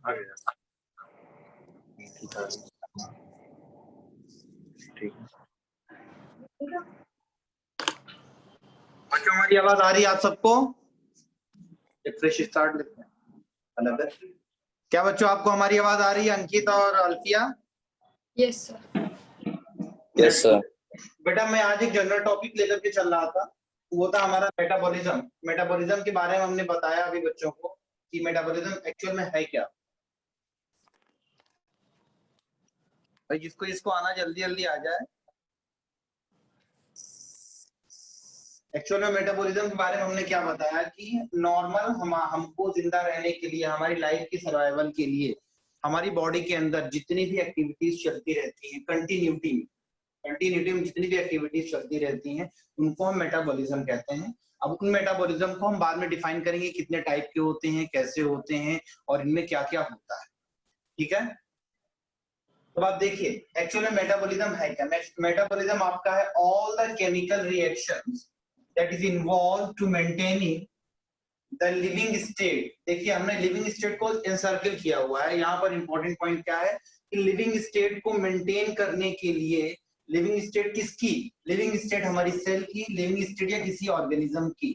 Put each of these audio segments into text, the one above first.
आ गया। ठीक है बच्चों, हमारी आवाज आ रही है आप सबको? एक फ्रेश स्टार्ट लेते हैं। अलग क्या बच्चों, आपको हमारी आवाज आ रही है? अंकित और Alfiya? Yes sir. Yes sir. बेटा मैं आज एक जनरल टॉपिक लेकर के चल रहा था, वो था हमारा मेटाबॉलिज्म। मेटाबॉलिज्म के बारे में हमने बताया अभी बच्चों को कि मेटाबॉलिज्म एक्चुअल में है क्या। भाई जिसको इसको आना जल्दी जल्दी आ जाए। एक्चुअल में मेटाबॉलिज्म के बारे में हमने क्या बताया कि नॉर्मल हमको जिंदा रहने के लिए, हमारी लाइफ की सर्वाइवल के लिए हमारी बॉडी के अंदर जितनी भी एक्टिविटीज चलती रहती हैं कंटिन्यूटी में जितनी भी एक्टिविटीज चलती रहती हैं उनको हम मेटाबॉलिज्म कहते हैं। अब उन मेटाबॉलिज्म को हम बाद में डिफाइन करेंगे, कितने टाइप के होते हैं, कैसे होते हैं और इनमें क्या क्या होता है। ठीक है, तो आप देखिए एक्चुअल में मेटाबॉलिज्म है क्या। मेटाबॉलिज्म आपका है all the chemical reactions that is involve to maintaining the living state. देखिए हमने लिविंग स्टेट को एनसर्कल किया हुआ है। यहाँ पर इंपॉर्टेंट पॉइंट क्या है कि लिविंग स्टेट को मेंटेन करने के लिए, लिविंग स्टेट किसकी? लिविंग स्टेट हमारी सेल की, लिविंग स्टेट या किसी ऑर्गेनिज्म की।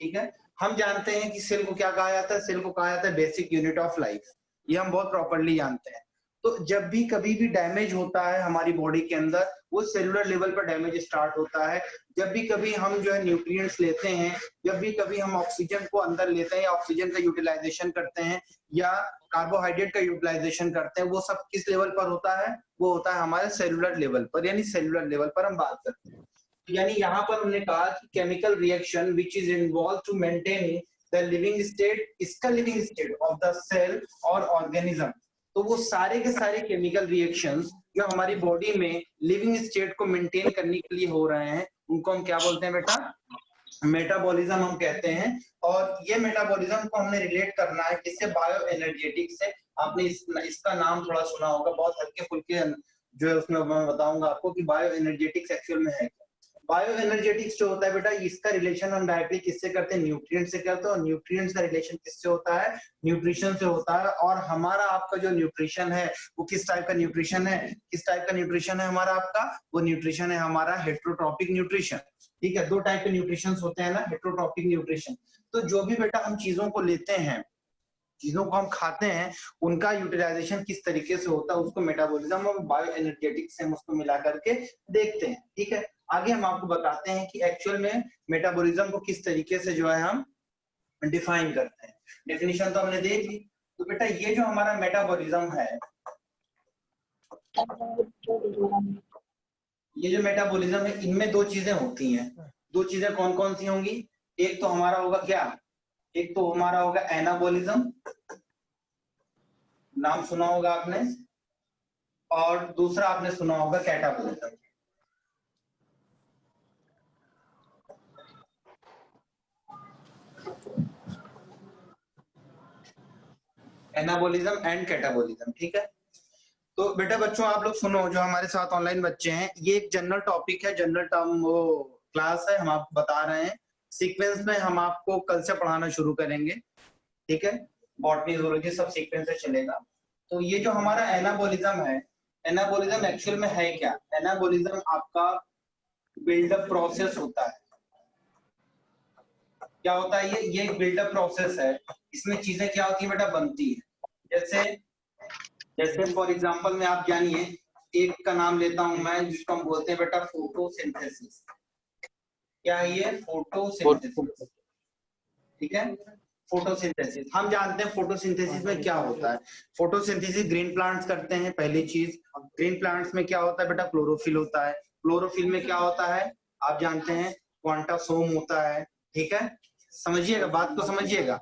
ठीक है, हम जानते हैं कि सेल को क्या कहा जाता है? सेल को कहा जाता है बेसिक यूनिट ऑफ लाइफ। ये हम बहुत प्रॉपर्ली जानते हैं। तो जब भी कभी भी डैमेज होता है हमारी बॉडी के अंदर, वो सेलुलर लेवल पर डैमेज स्टार्ट होता है। जब भी कभी हम जो है न्यूट्रिएंट्स लेते हैं, जब भी कभी हम ऑक्सीजन को अंदर लेते हैं, ऑक्सीजन का यूटिलाइजेशन करते हैं या कार्बोहाइड्रेट का यूटिलाइजेशन करते हैं, वो सब किस लेवल पर होता है? वो होता है हमारे सेलुलर लेवल पर, यानी सेलुलर लेवल पर हम बात करते हैं। यानी यहाँ पर हमने कहा कि chemical reaction which is involve to maintain the living state, इसका living state of the cell और ऑर्गेनिज्म। तो वो सारे के सारे केमिकल रिएक्शंस जो हमारी बॉडी में लिविंग स्टेट को मेंटेन करने के लिए हो रहे हैं, उनको हम क्या बोलते हैं बेटा? मेटाबॉलिज्म हम कहते हैं। और ये मेटाबॉलिज्म को हमने रिलेट करना है किससे? बायो एनर्जेटिक्स से। आपने इसका नाम थोड़ा सुना होगा, बहुत हल्के फुल्के जो है उसमें मैं बताऊंगा आपको कि बायो एनर्जेटिक्स एक्चुअल में है। बायो एनर्जेटिक्स जो होता है बेटा, इसका रिलेशन हम डायरेक्टली किससे करते हैं? न्यूट्रिएंट से करते हैं। और न्यूट्रिएंट्स का रिलेशन किससे होता है? न्यूट्रिशन से होता है। और हमारा आपका जो न्यूट्रिशन है वो किस टाइप का न्यूट्रिशन है? किस टाइप का न्यूट्रिशन है हमारा आपका? वो न्यूट्रिशन है हमारा हेटेरोट्रॉपिक न्यूट्रिशन। ठीक है, दो टाइप के न्यूट्रिशन होते हैं ना, हेटेरोट्रॉपिक न्यूट्रिशन। तो जो भी बेटा हम चीजों को लेते हैं, चीजों को हम खाते हैं, उनका यूटिलाइजेशन किस तरीके से होता है, उसको मेटाबॉलिज्म और बायो एनर्जेटिक्स से हम उसको मिला करके देखते हैं। ठीक है, आगे हम आपको बताते हैं कि एक्चुअल में मेटाबॉलिज्म को किस तरीके से जो है हम डिफाइन करते हैं। डेफिनेशन तो हमने देख ली। तो बेटा ये जो हमारा मेटाबॉलिज्म है, ये जो मेटाबॉलिज्म है, इनमें दो चीजें होती हैं। दो चीजें कौन कौन सी होंगी? एक तो हमारा होगा क्या? एक तो हमारा होगा एनाबॉलिज्म, नाम सुना होगा आपने, और दूसरा आपने सुना होगा कैटाबॉलिज्म। Anabolism and catabolism. ठीक है, तो बेटा बच्चों आप लोग सुनो, जो हमारे साथ ऑनलाइन बच्चे हैं, ये एक जनरल टॉपिक है, जनरल टर्म वो क्लास है, हम आपको बता रहे हैं। सीक्वेंस में हम आपको कल से पढ़ाना शुरू करेंगे। ठीक है, बॉटनी जूलॉजी सब सीक्वेंस से चलेगा। तो ये जो हमारा एनाबॉलिज्म है, एनाबॉलिज्म एक्चुअल में है क्या? एनाबॉलिज्म आपका बिल्डअप प्रोसेस होता है। क्या होता है ये एक बिल्डअप प्रोसेस है। इसमें चीजें क्या होती है बेटा? बनती है। जैसे फॉर एग्जांपल में आप जानिए, एक का नाम लेता हूं मैं जिसको हम बोलते हैं बेटा फोटोसिंथेसिस। क्या है ये? फोटोसिंथेसिस। ठीक है, फोटोसिंथेसिस हम जानते हैं फोटोसिंथेसिस में क्या होता है। फोटोसिंथेसिस ग्रीन प्लांट्स करते हैं। पहली चीज, ग्रीन प्लांट्स में क्या होता है बेटा? क्लोरोफिल होता है। क्लोरोफिल में क्या होता है आप जानते हैं? क्वांटासोम होता है। ठीक है, समझिएगा बात को, समझिएगा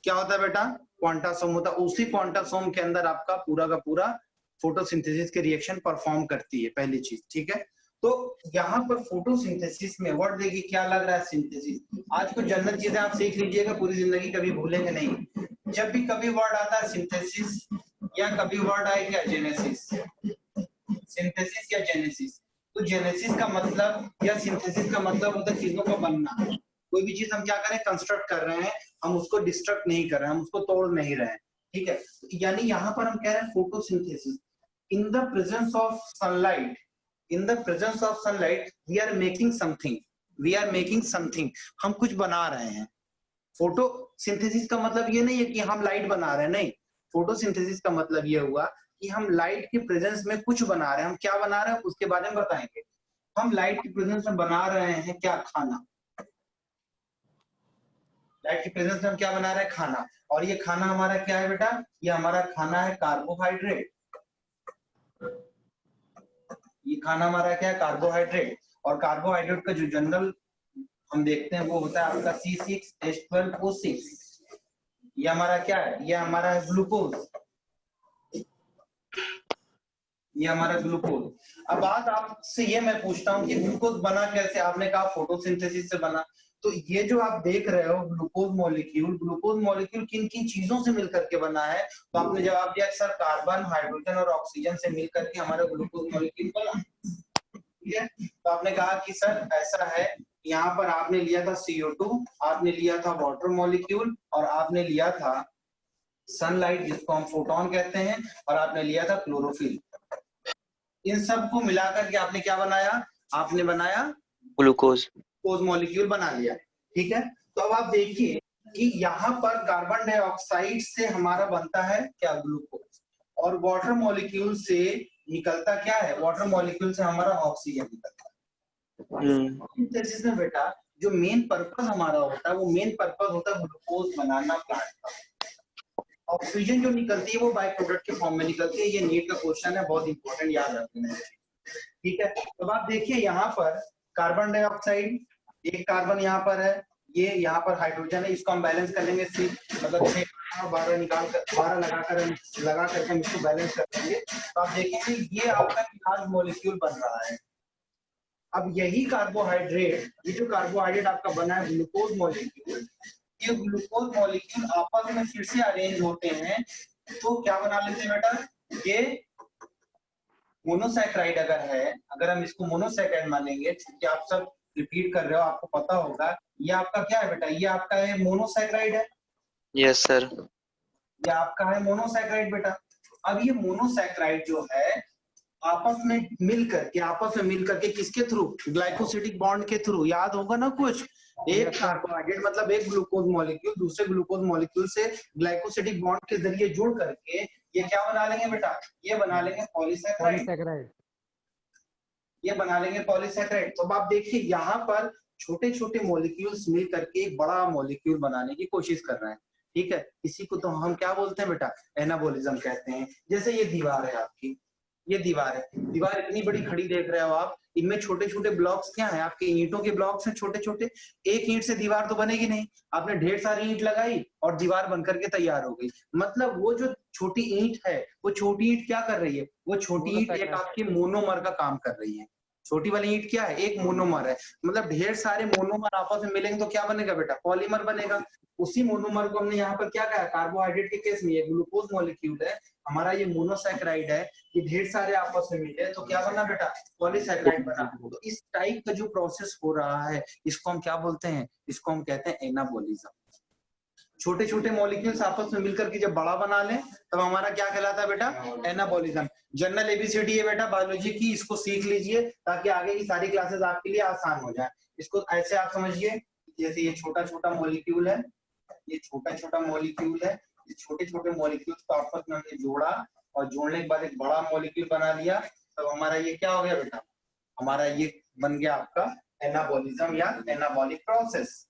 क्या होता है बेटा? क्वांटासोम होता है। उसी क्वांटासोम के अंदर आपका पूरा का पूरा फोटोसिंथेसिस के रिएक्शन परफॉर्म करती है, पहली चीज। ठीक है, तो यहाँ पर फोटोसिंथेसिस में वर्ड देखिए क्या लग रहा है? सिंथेसिस। आज कुछ जनरल चीजें आप सीख लीजिएगा, पूरी जिंदगी कभी भूलेंगे नहीं। जब भी कभी वर्ड आता है सिंथेसिस या कभी वर्ड आए क्या? जेनेसिस। सिंथेसिस या जेनेसिस। तो जेनेसिस का मतलब या सिंथेसिस का मतलब होता है चीजों का बनना। कोई भी चीज हम क्या करें? कंस्ट्रक्ट कर रहे हैं, हम उसको डिस्ट्रक्ट नहीं कर रहे हैं, हम उसको तोड़ नहीं रहे हैं। ठीक है, यानी यहाँ पर हम कह रहे हैं photosynthesis in the presence of sunlight, in the presence of sunlight we are making something, we are making something, हम कुछ बना रहे हैं। फोटोसिंथेसिस का मतलब ये नहीं है कि हम लाइट बना रहे हैं, नहीं, फोटोसिंथेसिस का मतलब ये हुआ कि हम लाइट के प्रेजेंस में कुछ बना रहे हैं। हम क्या बना रहे हैं उसके बारे में बताएंगे। हम लाइट के प्रेजेंस में बना रहे हैं क्या, खाना। लाइट के प्रेजेंस में हम क्या बना रहे हैं, खाना। और ये खाना हमारा क्या है बेटा, ये हमारा खाना है कार्बोहाइड्रेट। ये खाना हमारा क्या है, कार्बोहाइड्रेट। और कार्बोहाइड्रेट का जो जनरल हम देखते हैं वो होता है आपका C6H12O6। ये हमारा क्या है, ये हमारा है ग्लूकोज, ये हमारा ग्लूकोज। अब बात आपसे ये मैं पूछता हूँ कि ग्लूकोज बना कैसे, आपने कहा फोटोसिंथेसिस से बना, तो ये जो आप देख रहे हो ग्लूकोज मॉलिक्यूल किन किन चीजों से मिलकर के बना है, तो आपने जवाब दिया सर कार्बन, हाइड्रोजन और ऑक्सीजन से मिलकर के हमारा ग्लूकोज मॉलिक्यूल बना। ठीक है, तो आपने कहा कि सर ऐसा है, यहाँ पर आपने लिया था CO2, आपने लिया था वाटर मॉलिक्यूल, और आपने लिया था सनलाइट जिसको हम फोटोन कहते हैं, और आपने लिया था क्लोरोफिल। इन सबको मिलाकर के आपने क्या बनाया, आपने बनाया ग्लूकोज मॉलिक्यूल बना लिया। ठीक है, तो अब आप देखिए कि यहाँ पर कार्बन डाइऑक्साइड से हमारा बनता है क्या, ग्लूकोज, और वाटर मॉलिक्यूल से निकलता क्या है, वाटर मॉलिक्यूल से हमारा ऑक्सीजन निकलता है। सिंथेसिस में बेटा जो मेन पर्पस हमारा होता है, वो मेन पर्पस होता है ग्लूकोज बनाना प्लांट का। ऑक्सीजन जो निकलती है वो बाय प्रोडक्ट के फॉर्म में निकलती है। ये नीट का क्वेश्चन है, बहुत इंपॉर्टेंट, याद रखना है। ठीक है, तो आप देखिए यहाँ पर कार्बन डाइऑक्साइड, एक कार्बन यहाँ पर है, ये यहाँ पर हाइड्रोजन है, इसको हम बैलेंस कर लेंगे, मतलब 6 और 12 निकाल कर 12 लगा करके हम इसको बैलेंस कर देंगे। तो आप देखिए ये आपका लार्ज मॉलिक्यूल बन रहा है। अब यही कार्बोहाइड्रेट, ये जो कार्बोहाइड्रेट आपका बना है ग्लूकोज मॉलिक्यूल, ये ग्लूकोज मॉलिक्यूल आपस में फिर से अरेंज होते हैं, तो क्या बना लेते हैं बेटा, ये मोनोसैकेराइड अगर है, अगर हम इसको मोनोसैकेराइड मानेंगे, क्योंकि आप सब रिपीट कर रहे हो, आपको पता होगा, ये आपका क्या है बेटा, ये आपका है मोनोसैकेराइड है। Yes sir. ये आपका है मोनोसैकेराइड बेटा। अब ये मोनोसैकेराइड जो है आपस में मिलकर के किसके थ्रू, ग्लाइकोसिडिक बॉन्ड के थ्रू, याद होगा ना कुछ, एक कार्बोहाइड्रेट मतलब एक ग्लूकोज मॉलिक्यूल दूसरे ग्लूकोज मॉलिक्यूल से ग्लाइकोसिडिक बॉन्ड के जरिए जुड़ करके ये क्या बना लेंगे बेटा, ये बना लेंगे पॉलीसैकेराइड, ये बना लेंगे पॉलीसैकेराइड। तो अब आप देखिए यहाँ पर छोटे छोटे मॉलिक्यूल्स मिल करके एक बड़ा मॉलिक्यूल बनाने की कोशिश कर रहे हैं। ठीक है, इसी को तो हम क्या बोलते हैं बेटा, एनाबॉलिज्म कहते हैं। जैसे ये दीवार है आपकी, ये दीवार है, दीवार इतनी बड़ी खड़ी देख रहे हो आप, इनमें छोटे छोटे ब्लॉक्स क्या है, आपके ईंटों के ब्लॉक्स हैं छोटे छोटे। एक ईंट से दीवार तो बनेगी नहीं, आपने ढेर सारी ईंट लगाई और दीवार बनकर के तैयार हो गई। मतलब वो जो छोटी ईंट है, वो छोटी ईंट क्या कर रही है, वो छोटी ईंट एक आपकी मोनोमर का काम कर रही है। छोटी वाली ईंट क्या है, एक मोनोमर है। मतलब ढेर सारे मोनोमर आपस में मिलेंगे तो क्या बनेगा बेटा, पॉलीमर बनेगा। उसी मोनोमर को हमने यहाँ पर क्या कहा, कार्बोहाइड्रेट के केस में ये ग्लूकोज मॉलिक्यूल है हमारा, ये मोनोसैकेराइड है, ये ढेर सारे आपस में मिले तो क्या बना बेटा, पॉलीसैकेराइड बना। तो इस टाइप का जो प्रोसेस हो रहा है इसको हम क्या बोलते हैं, इसको हम कहते हैं एनाबॉलिज्म। छोटे छोटे मॉलिक्यूल्स आपस में मिलकर के जब बड़ा बना लें तब हमारा क्या कहलाता है बेटा, एनाबॉलिज्म। जनरल एबीसीडी है बेटा बायोलॉजी की, इसको सीख लीजिए ताकि आगे की सारी क्लासेस आपके लिए आसान हो जाए। इसको ऐसे आप समझिए, जैसे ये छोटा छोटा मॉलिक्यूल है, ये छोटा छोटा मॉलिक्यूल है, ये छोटे छोटे मॉलिक्यूल्स को आपस में हमने जोड़ा और जोड़ने के बाद एक बड़ा मॉलिक्यूल बना लिया, तब हमारा ये क्या हो गया बेटा, हमारा ये बन गया आपका एनाबॉलिज्म या एनाबॉलिक प्रोसेस।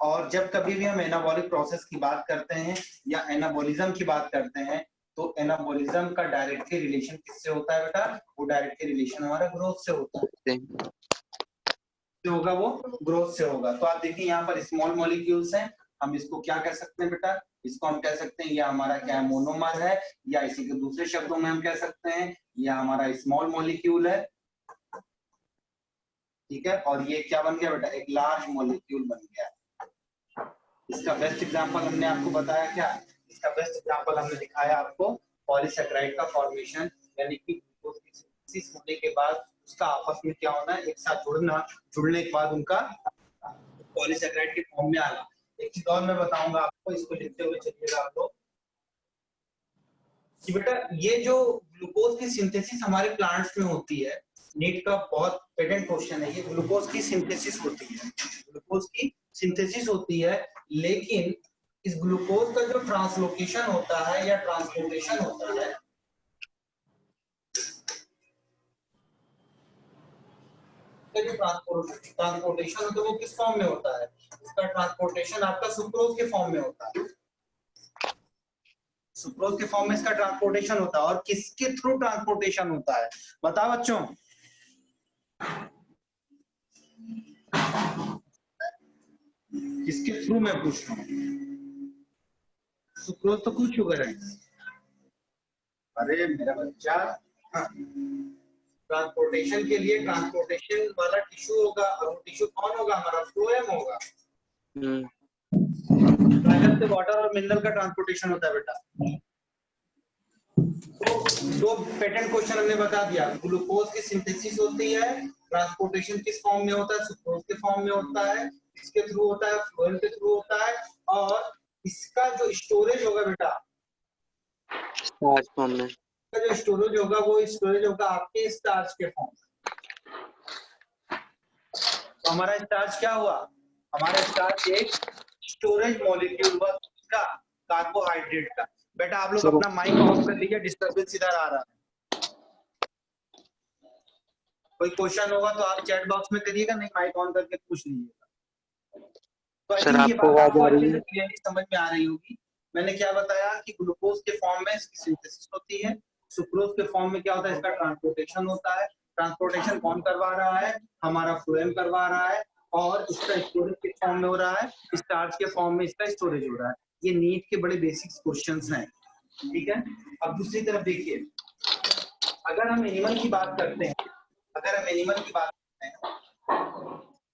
और जब कभी भी हम एनाबॉलिक प्रोसेस की बात करते हैं या एनाबॉलिज्म की बात करते हैं, तो एनाबॉलिज्म का डायरेक्टली रिलेशन किससे होता है बेटा, वो डायरेक्टली रिलेशन हमारा ग्रोथ से होता है, होगा वो ग्रोथ से होगा। तो आप देखिए यहाँ पर स्मॉल मॉलिक्यूल्स हैं, हम इसको क्या कह सकते हैं बेटा, इसको हम कह सकते हैं ये हमारा क्या है, मोनोमर है, या इसी के दूसरे शब्दों में हम कह सकते हैं ये हमारा स्मॉल मॉलिक्यूल है। ठीक है, और ये क्या बन गया बेटा, एक लार्ज मॉलिक्यूल बन गया। इसका बेस्ट एग्जांपल हमने आपको बताया क्या, इसका बेस्ट एग्जांपल हमने दिखाया आपको पॉलीसैकेराइड का फॉर्मेशन, यानी कि ग्लूकोज की सिंथेसिस होने के बाद उसका आपस में क्या होना है, एक साथ जुड़ना, जुड़ने के बाद उनका पॉलीसैकेराइड के फॉर्म में आना। एक चीज और मैं बताऊंगा आपको, इसको लिखते हुए चलिएगा आप लोग कि बेटा ये जो ग्लूकोज की सिंथेसिस हमारे प्लांट्स में होती है, नीट का बहुत पेटेंट क्वेश्चन है ये, ग्लूकोज की सिंथेसिस होती है, ग्लूकोज की सिंथेसिस होती है, लेकिन इस ग्लूकोज का जो ट्रांसलोकेशन होता है या ट्रांसपोर्टेशन होता है, जो ट्रांसपोर्टेशन होता है वो किस फॉर्म में होता है? इसका ट्रांसपोर्टेशन आपका सुक्रोज के फॉर्म में होता है, सुक्रोज के फॉर्म में इसका ट्रांसपोर्टेशन होता है। और किसके थ्रू ट्रांसपोर्टेशन होता है बताओ बच्चों? किसके थ्रू मैं पूछ रहा हूँ? सुक्रोज तो कुछ शुगर है। अरे मेरा बच्चा, ट्रांसपोर्टेशन के लिए ट्रांसपोर्टेशन वाला टिश्यू होगा, और वो टिश्यू कौन होगा? हमारा फ्लोएम होगा। जाइलम से वाटर और मिनरल का ट्रांसपोर्टेशन होता है बेटा। तो पेटेंट क्वेश्चन हमने बता दिया, ग्लूकोज की सिंथेसिस होती है, ट्रांसपोर्टेशन किस फॉर्म में होता है? सुक्रोज के फॉर्म में होता है, इसके थ्रू होता है, फ्लोएम के थ्रू होता है, और इसका जो स्टोरेज होगा बेटा, स्टार्च फॉर्म में, जो स्टोरेज होगा वो स्टोरेज होगा आपके स्टार्च के फॉर्म में। तो हमारा स्टार्च क्या हुआ? हमारा स्टार्च एक स्टोरेज मॉलिक्यूल हुआ, का कार्बोहाइड्रेट का। बेटा आप लोग अपना माइक ऑफ कर लीजिए, डिस्टर्बेंस इधर आ रहा है। कोई क्वेश्चन होगा तो आप चैट बॉक्स में करिएगा, नहीं माइक ऑन करके पूछ लीजिएगा। तो आई सर थिंक ये आपको बात आवाज आपको आ अच्छे रही से है? क्लियरली समझ में आ रही होगी। मैंने क्या बताया कि ग्लूकोज के फॉर्म में इसकी सिंथेसिस होती है, सुक्रोज के फॉर्म में क्या होता है? इसका ट्रांसपोर्टेशन होता है। ट्रांसपोर्टेशन कौन करवा रहा है? हमारा फ्लोएम करवा रहा है। और इसका स्टोरेज किस फॉर्म में हो रहा है? स्टार्च के फॉर्म में इसका स्टोरेज हो रहा है। ये नीट के बड़े बेसिक क्वेश्चंस हैं, ठीक है। अब दूसरी तरफ देखिए, अगर हम एनिमल की बात करते हैं, अगर हम एनिमल की बात करते हैं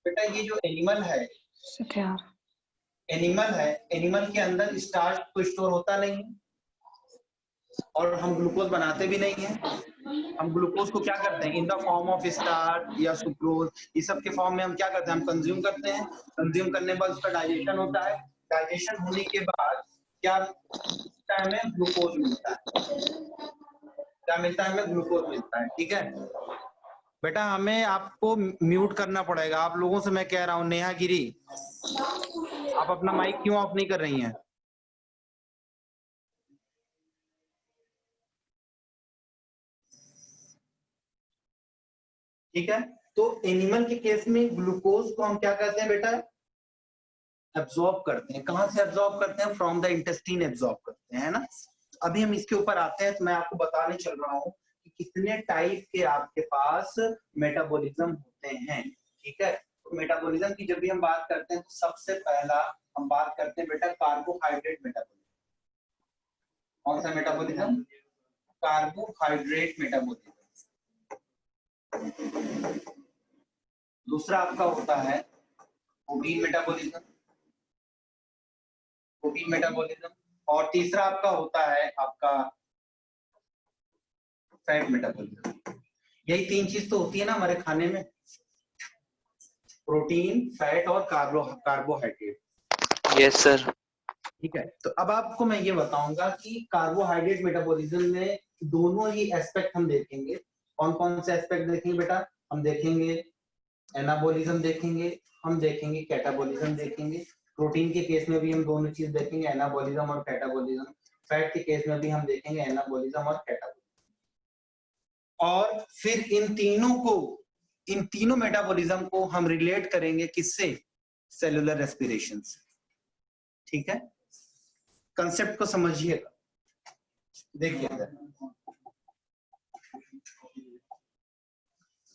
बेटा, ये जो एनिमल है, एनिमल के अंदर स्टार्च तो स्टोर होता नहीं है, और हम ग्लूकोज बनाते भी नहीं है। हम ग्लूकोज को क्या करते हैं? In the form of starch या सुक्रोज, इस सब के फॉर्म में हम क्या करते हैं? हम कंज्यूम करते हैं। कंज्यूम करने के बाद उसका डाइजेशन होता है। डाइजेशन होने के बाद क्या मिलता है? हमें ग्लूकोज मिलता है। क्या मिलता है? हमें ग्लूकोज मिलता है, ठीक है। बेटा हमें आपको म्यूट करना पड़ेगा, आप लोगों से मैं कह रहा हूँ। नेहा गिरी, आप अपना माइक क्यों ऑफ नहीं कर रही हैं? ठीक है। तो एनिमल के केस में ग्लूकोज को हम क्या करते हैं बेटा? एब्जॉर्ब करते हैं। कहां से एब्जॉर्ब करते हैं? फ्रॉम द इंटेस्टाइन एब्जॉर्ब करते हैं, है ना। अभी हम इसके ऊपर आते हैं, तो मैं आपको बताने चल रहा हूँ कि कितने टाइप के आपके पास मेटाबॉलिज्म होते हैं, ठीक है। तो मेटाबॉलिज्म की जब भी हम बात करते हैं तो सबसे पहला हम बात करते हैं बेटा कार्बोहाइड्रेट मेटाबॉलिज्म। कौन सा मेटाबॉलिज्म? Carbohydrate metabolism. दूसरा आपका होता है प्रोटीन मेटाबॉलिज्म, प्रोटीन मेटाबॉलिज्म। और तीसरा आपका होता है आपका फैट मेटाबॉलिज्म। यही तीन चीज तो होती है ना हमारे खाने में, प्रोटीन, फैट और कार्बोहाइड्रेट। Yes sir. ठीक है। तो अब आपको मैं ये बताऊंगा कि कार्बोहाइड्रेट मेटाबॉलिज्म में दोनों ही एस्पेक्ट हम देखेंगे। कौन कौन से एस्पेक्ट देखेंगे बेटा? हम देखेंगे एनाबॉलिज्म देखेंगे, हम देखेंगे कैटाबॉलिज्म देखेंगे। प्रोटीन के केस में भी हम दोनों चीज देखेंगे, एनाबॉलिज्म और कैटाबॉलिज्म। फैट के केस में भी हम देखेंगे एनाबॉलिज्म और कैटाबॉलिज्म। और फिर इन तीनों मेटाबॉलिज्म को हम रिलेट करेंगे किससे? सेलुलर रेस्पिरेशन से, ठीक है। कंसेप्ट को समझिएगा। देखिए,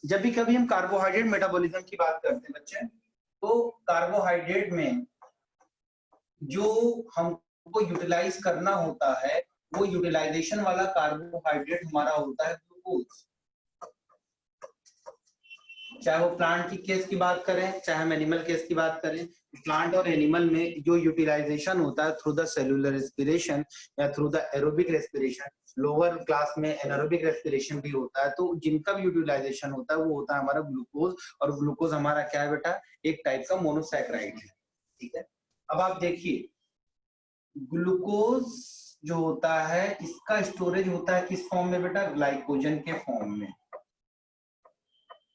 जब भी कभी हम कार्बोहाइड्रेट मेटाबॉलिज्म की बात करते हैं बच्चे, तो कार्बोहाइड्रेट में जो हमको यूटिलाइज करना होता है, वो यूटिलाइजेशन वाला कार्बोहाइड्रेट हमारा होता है ग्लूकोज। चाहे वो प्लांट की केस की बात करें, चाहे हम एनिमल केस की बात करें, प्लांट और एनिमल में जो यूटिलाइजेशन होता है थ्रू द सेलुलर रेस्पिरेशन या through the aerobic respiration, lower class में एनारोबिक रेस्पिरेशन भी होता है, तो जिनका भी यूटिलाइजेशन होता है वो होता है हमारा ग्लूकोज। और ग्लूकोज हमारा क्या है बेटा? एक टाइप का मोनोसैकेराइड है, ठीक है। अब आप देखिए ग्लूकोज जो होता है इसका स्टोरेज होता है किस फॉर्म में बेटा, ग्लाइकोजन के फॉर्म में।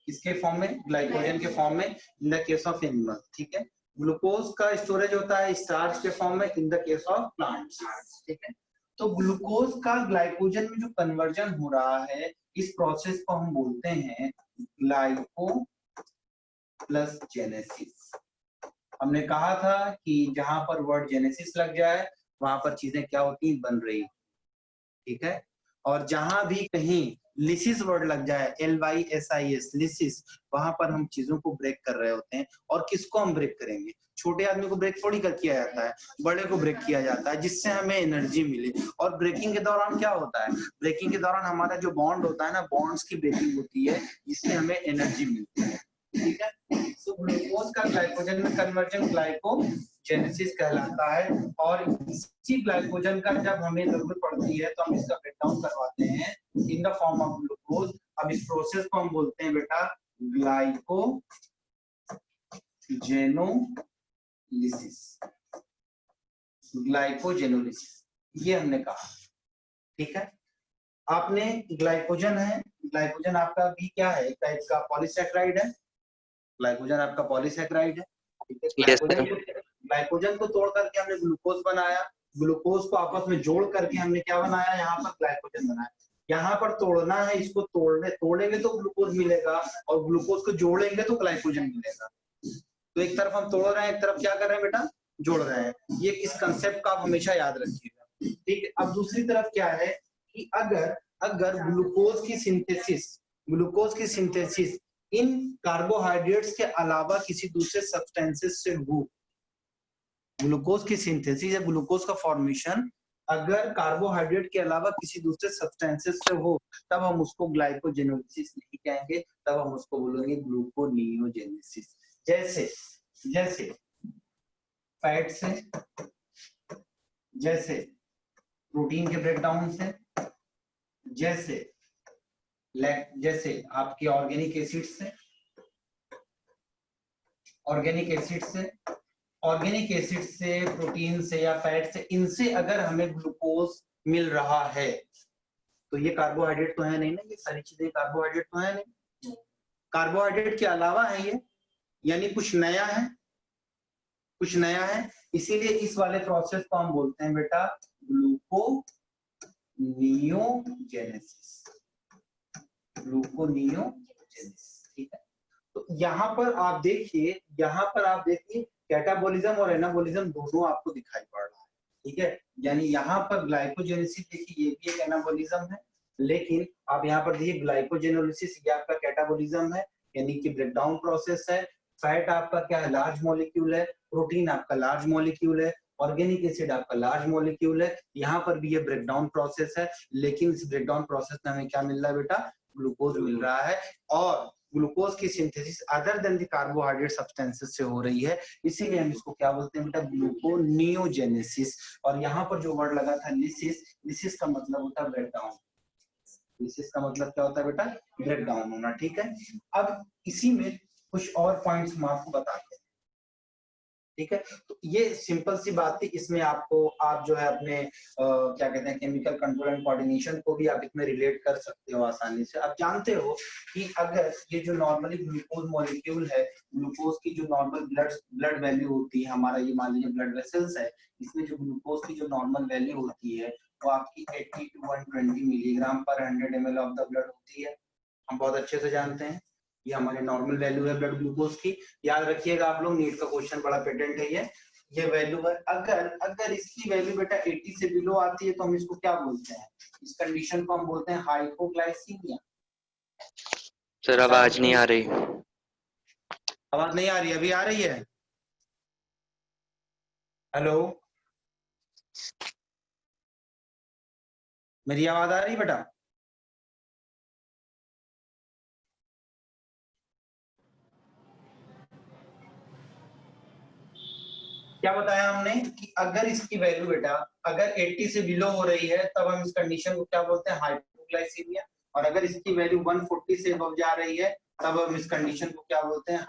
किसके फॉर्म में, ग्लाइकोजन के फॉर्म में in the case of animal, ठीक है। ग्लूकोज का स्टोरेज होता है स्टार्च के फॉर्म में in the case of plants, ठीक है। तो ग्लूकोज का ग्लाइकोजन में जो कन्वर्जन हो रहा है इस प्रोसेस को हम बोलते हैं ग्लाइको प्लस जेनेसिस। हमने कहा था कि जहां पर वर्ड जेनेसिस लग जाए वहां पर चीजें क्या होती, बन रही, ठीक है। और जहां भी कहीं लिसिस वर्ड लग जाए, LYSIS लिसिस, वहां पर हम चीजों को ब्रेक कर रहे होते हैं। और किसको हम ब्रेक करेंगे, छोटे आदमी को ब्रेक थोड़ी कर किया जाता है, बड़े को ब्रेक किया जाता है जिससे हमें एनर्जी मिले। और ब्रेकिंग के दौरान क्या होता है, ब्रेकिंग के दौरान हमारा जो बॉन्ड होता है ना, बॉन्ड्स की ब्रेकिंग होती है जिससे हमें एनर्जी मिलती है, ठीक है। तो ग्लूकोज का ग्लाइकोजन में कन्वर्जन ग्लाइकोजेनेसिस कहलाता है। और इसी ग्लाइकोजन का जब हमें जरूरत पड़ती है तो हम इसका ब्रेक डाउन करवाते हैं in the form of glucose. अब इस प्रोसेस को हम बोलते हैं बेटा ग्लाइकोजेनोलिसिस, ग्लाइकोजेनोलिसिस ये हमने कहा, ठीक है। आपने ग्लाइकोजन है, ग्लाइकोजन आपका भी क्या है, एक टाइप का पॉलीसैकेराइड है, ग्लाइकोजन आपका पॉलीसैकेराइड है, ठीक है। ग्लाइकोजन को तोड़ करके हमने ग्लूकोज बनाया, ग्लूकोज को आपस में जोड़ करके हमने क्या बनाया, यहाँ पर ग्लाइकोजन बनाया। यहाँ पर तोड़ना है, इसको तोड़ेंगे तो ग्लूकोज मिलेगा और ग्लूकोज को जोड़ेंगे तो ग्लाइकोजन मिलेगा। तो एक तरफ हम तोड़ रहे हैं, एक तरफ क्या कर रहे हैं बेटा, जोड़ रहे हैं। ये इस कंसेप्ट का आप हमेशा याद रखिएगा, ठीक है। अब दूसरी तरफ क्या है कि अगर ग्लूकोज की सिंथेसिस इन कार्बोहाइड्रेट्स के अलावा किसी दूसरे सब्सटेंसेस से हो, ग्लूकोज की सिंथेसिस या ग्लूकोज का फॉर्मेशन अगर कार्बोहाइड्रेट के अलावा किसी दूसरे सब्सटेंसेस से हो, तब हम उसको ग्लाइकोजेनोलिसिस नहीं कहेंगे, तब हम उसको बोलेंगे ग्लूकोनियोजेनेसिस। जैसे फैट से, जैसे प्रोटीन के ब्रेकडाउन से, जैसे आपके ऑर्गेनिक एसिड से, प्रोटीन से या फैट से, इनसे अगर हमें ग्लूकोज मिल रहा है तो ये कार्बोहाइड्रेट तो है नहीं ना, ये सारी चीजें कार्बोहाइड्रेट तो है नहीं, कार्बोहाइड्रेट के अलावा है ये, यानी कुछ नया है। इसीलिए इस वाले प्रोसेस को हम बोलते हैं बेटा ग्लूकोनियोजेनेसिस, ठीक है। तो यहाँ पर आप देखिए कैटाबॉलिज्म और एनाबॉलिज्म दोनों आपको दिखाई पड़ रहा है, ठीक है। यानी यहाँ पर ग्लाइकोजेनेसिस देखिए, ये भी एक एनाबॉलिज्म है, लेकिन आप यहाँ पर देखिए ग्लाइकोजेनोलिसिस ये आपका कैटाबॉलिज्म है, यानी कि ब्रेकडाउन प्रोसेस है। फैट आपका क्या है, लार्ज मॉलिक्यूल है, प्रोटीन आपका लार्ज मॉलिक्यूल है, ऑर्गेनिक एसिड आपका लार्ज मॉलिक्यूल है। यहाँ पर भी ये ब्रेकडाउन प्रोसेस है, लेकिन इस ब्रेकडाउन प्रोसेस में हमें क्या मिल रहा है बेटा, ग्लूकोज मिल रहा है। और ग्लूकोज की synthesis other than the carbohydrate substances से हो रही है, इसीलिए हम इसको क्या बोलते हैं बेटा, ग्लूकोनियोजेनेसिस। और यहाँ पर जो वर्ड लगा था लिसिस का मतलब होता है ब्रेकडाउन, लिसिस का मतलब क्या होता है बेटा, ब्रेकडाउन होना, ठीक है। अब इसी में कुछ और पॉइंट्स हम आपको बताते हैं, ठीक है। तो ये सिंपल सी बात थी, इसमें आप जो है अपने क्या कहते हैं केमिकल कंट्रोल एंड कोऑर्डिनेशन को भी आप इसमें रिलेट कर सकते हो आसानी से। आप जानते हो कि अगर ये जो नॉर्मली ग्लूकोज मॉलिक्यूल है, ग्लूकोज की जो नॉर्मल ब्लड वैल्यू होती है, हमारा ये मान लीजिए ब्लड वेसल्स है, इसमें जो ग्लूकोज की जो नॉर्मल वैल्यू होती है वो आपकी 80 to 120 मिलीग्राम पर 100 ml ऑफ द ब्लड होती है। हम बहुत अच्छे से जानते हैं ये हमारी नॉर्मल वैल्यू है ब्लड ग्लूकोज की। याद रखिएगा आप लोग, नीट का क्वेश्चन बड़ा पेटेंट है ये वैल्यू है। अगर इसकी वैल्यू बेटा 80 से बिलो आती है तो हम इसको क्या बोलते हैं, इस कंडीशन को हम बोलते हैं हाइपोग्लाइसीमिया। सर आवाज नहीं आ रही। आवाज नहीं आ रही, अभी आ रही है? हेलो, मेरी आवाज आ रही बेटा? क्या बताया हमने कि अगर इसकी वैल्यू बेटा अगर 80 से बिलो हो रही है तब हम इस कंडीशन को क्या बोलते हैं, हाइपोग्लाइसीमिया। और अगर इसकी वैल्यू 140 से अबव जा रही है तब हम इस कंडीशन को क्या बोलते हैं,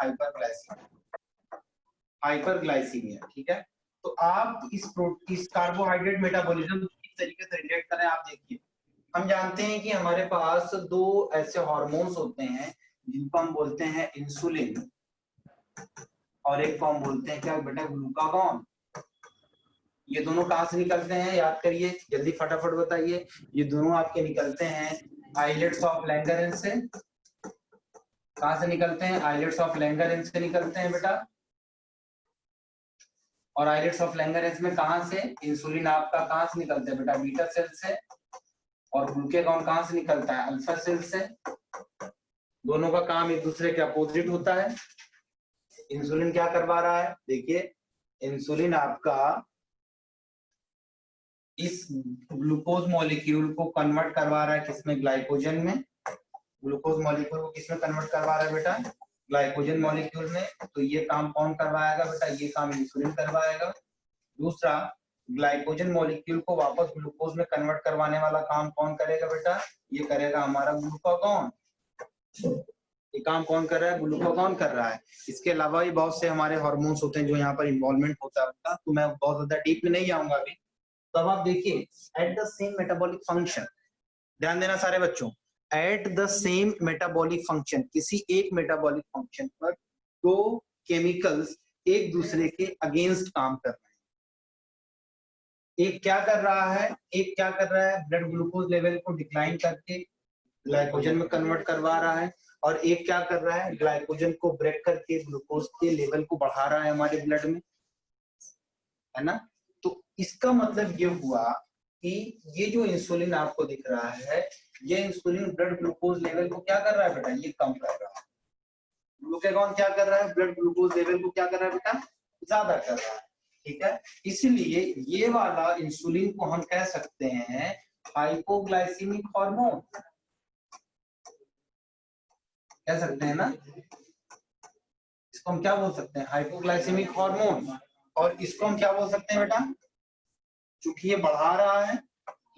हाइपरग्लाइसीमिया, ठीक है। तो आप इस कार्बोहाइड्रेट मेटाबॉलिज्म किस तरीके से रिलेट करें आप देखिए। हम जानते हैं कि हमारे पास दो ऐसे हार्मोन्स होते हैं जिनको हम बोलते हैं इंसुलिन, और एक को हम बोलते हैं क्या बेटा, ग्लूकागॉन। ये दोनों कहां से निकलते हैं याद करिए, जल्दी फटाफट बताइए। ये दोनों आपके निकलते हैं आइलेट्स ऑफ लैंगरेंज से। कहां से निकलते हैं? आइलेट्स ऑफ लैंगरेंज से निकलते हैं बेटा। और आइलेट्स ऑफ लैंगरेंज में कहां से इंसुलिन आपका कहां से निकलता है बेटा? बीटा सेल से। और ग्लूकागॉन कहां से निकलता है? अल्फा सेल से। दोनों का काम एक दूसरे के अपोजिट होता है। इंसुलिन क्या करवा रहा है? देखिए, इंसुलिन आपका इस ग्लूकोज मॉलिक्यूल को कन्वर्ट करवा रहा है किसमें? ग्लाइकोजन में। ग्लूकोज मॉलिक्यूल को किसमें कन्वर्ट करवा रहा है बेटा? ग्लाइकोजन मॉलिक्यूल में। तो ये काम कौन करवाएगा बेटा? ये काम इंसुलिन करवाएगा। दूसरा, ग्लाइकोजन मॉलिक्यूल को वापस ग्लूकोज में कन्वर्ट करवाने वाला काम कौन करेगा बेटा? ये करेगा हमारा ग्लूकागॉन। ये काम कौन कर रहा है? ग्लूकागॉन कर रहा है। इसके अलावा भी बहुत से हमारे हार्मोन्स होते हैं जो यहाँ पर इन्वॉल्वमेंट होता है, तो मैं बहुत ज्यादा डीप में नहीं जाऊंगा अभी। तो अब आप देखिए, at the same metabolic function, ध्यान देना सारे बच्चों, at the same metabolic function, किसी एक मेटाबॉलिक फंक्शन पर दो केमिकल्स एक दूसरे के अगेंस्ट काम कर रहे हैं। एक क्या कर रहा है? एक क्या कर रहा है? ब्लड ग्लूकोज लेवल को डिक्लाइन करके ग्लाइकोजन में कन्वर्ट करवा रहा है। और एक क्या कर रहा है? ग्लाइकोजन को ब्रेक करके ग्लूकोज के लेवल को बढ़ा रहा है हमारे ब्लड में, है ना। तो इसका मतलब ये हुआ कि ये जो इंसुलिन आपको दिख रहा है, ये इंसुलिन ब्लड ग्लूकोज लेवल को क्या कर रहा है बेटा? ये कम कर रहा है। ग्लूकागॉन क्या कर रहा है? ब्लड ग्लूकोज लेवल को क्या कर रहा है बेटा? ज्यादा कर रहा है। ठीक है, इसलिए ये वाला इंसुलिन को हम कह सकते हैं हाइपोग्लाइसीमिक हार्मोन, कह सकते हैं ना। इसको हम क्या बोल सकते हैं? Hypoglycaemic hormone. और इसको हम क्या बोल सकते हैं बेटा? क्योंकि ये बढ़ा रहा है,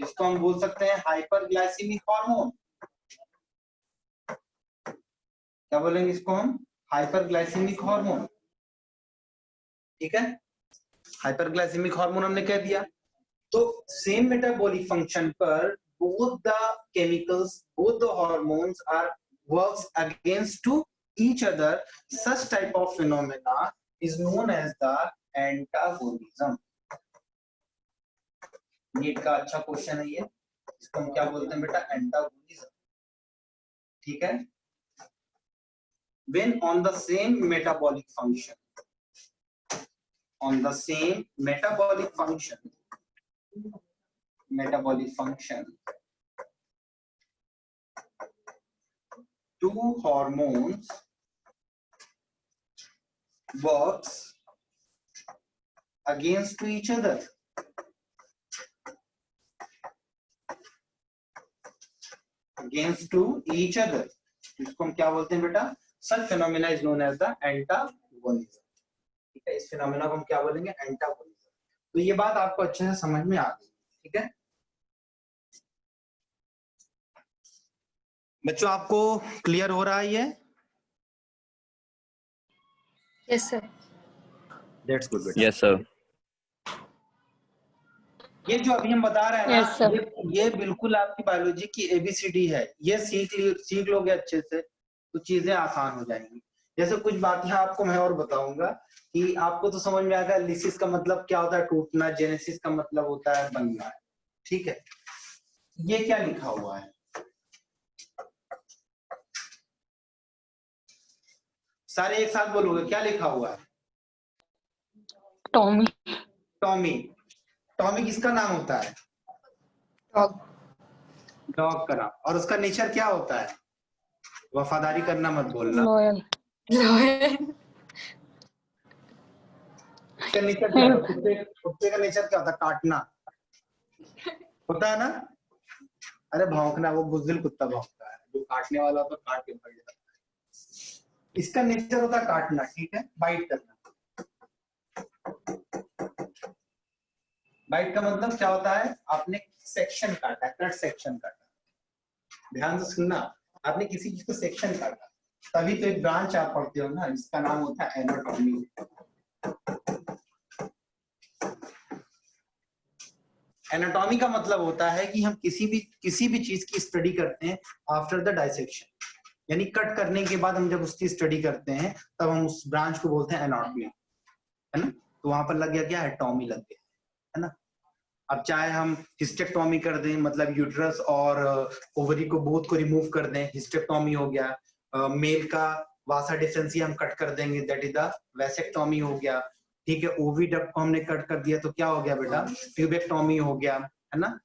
इसको हम बोल सकते हैं हाइपरग्लाइसेमिक हार्मोन। क्या बोलेंगे इसको हम? Hyperglycaemic hormone. ठीक है, हाइपरग्लाइसेमिक हार्मोन हमने कह दिया। तो सेम मेटाबॉलिक फंक्शन पर both the chemicals, both the hormones are works against to each other. Such type of phenomena is known as the antagonism. NEET का अच्छा क्वेश्चन है ये। इसको हम क्या बोलते हैं बेटा? एंटागोनिज्म। ठीक है, when on the same metabolic function, on the same metabolic function, two hormones works against to each other. Against to each other, इसको हम क्या बोलते हैं बेटा? Such phenomena is known as the antagonism. ठीक है, इस फिनोमेना को हम क्या बोलेंगे? एंटागोनिज्म। तो ये बात आपको अच्छे से समझ में आ गई। ठीक है बच्चों, आपको क्लियर हो रहा है ये? Yes, sir. That's good बेटा। Yes, sir. ये जो अभी हम बता रहे हैं ना, Yes, sir. ये बिल्कुल आपकी बायोलॉजी की एबीसीडी है। ये सीख लोगे अच्छे से तो चीजें आसान हो जाएंगी। जैसे कुछ बातें आपको मैं और बताऊंगा कि आपको तो समझ में आएगा। लिसिस का मतलब क्या होता है? टूटना। जेनेसिस का मतलब होता है बनना। ठीक है, ये क्या लिखा हुआ है? सारे एक साथ बोलोगे, क्या लिखा हुआ है? Tommy. टॉमी। टॉमी किसका नाम होता है? Dog. डॉग का नाम। और उसका नेचर क्या होता है? वफादारी करना मत बोलना। Loyal. Loyal. उसका नेचर क्या होता है? कुत्ते का नेचर क्या होता है? काटना होता है ना। अरे भौंकना, वो बुज़दिल कुत्ता भौंकता है, जो काटने वाला होता है काट के भाग जाता है। इसका नेचर होता है काटना। ठीक है, बाइट करना। बाइट का मतलब क्या होता है? आपने सेक्शन काटा, कट सेक्शन काटा। ध्यान से सुनना, आपने किसी चीज को सेक्शन काटा, तभी तो एक ब्रांच आप पढ़ते हो ना, इसका नाम होता है एनाटॉमी। एनाटॉमी का मतलब होता है कि हम किसी भी चीज की स्टडी करते हैं आफ्टर द डाइसेक्शन, यानी कट करने के बाद हम जब उसकी स्टडी करते हैं तब हम उस ब्रांच को बोलते हैं एनाटॉमी, है ना। तो वहां पर लग गया क्या, एटॉमी लग गया, है ना। अब चाहे हम हिस्टेक्टोमी कर दें, मतलब यूट्रस और ओवरी को बोथ को रिमूव कर दें, हिस्टेक्टोमी हो गया। मेल का वासा डिफरेंसिया हम कट कर देंगे, दैट इज द वैसेक्टोमी हो गया, ठीक है। ओविडक्ट को हमने कट कर दिया तो क्या हो गया बेटा, ट्यूबेक्टोमी हो गया, है ना।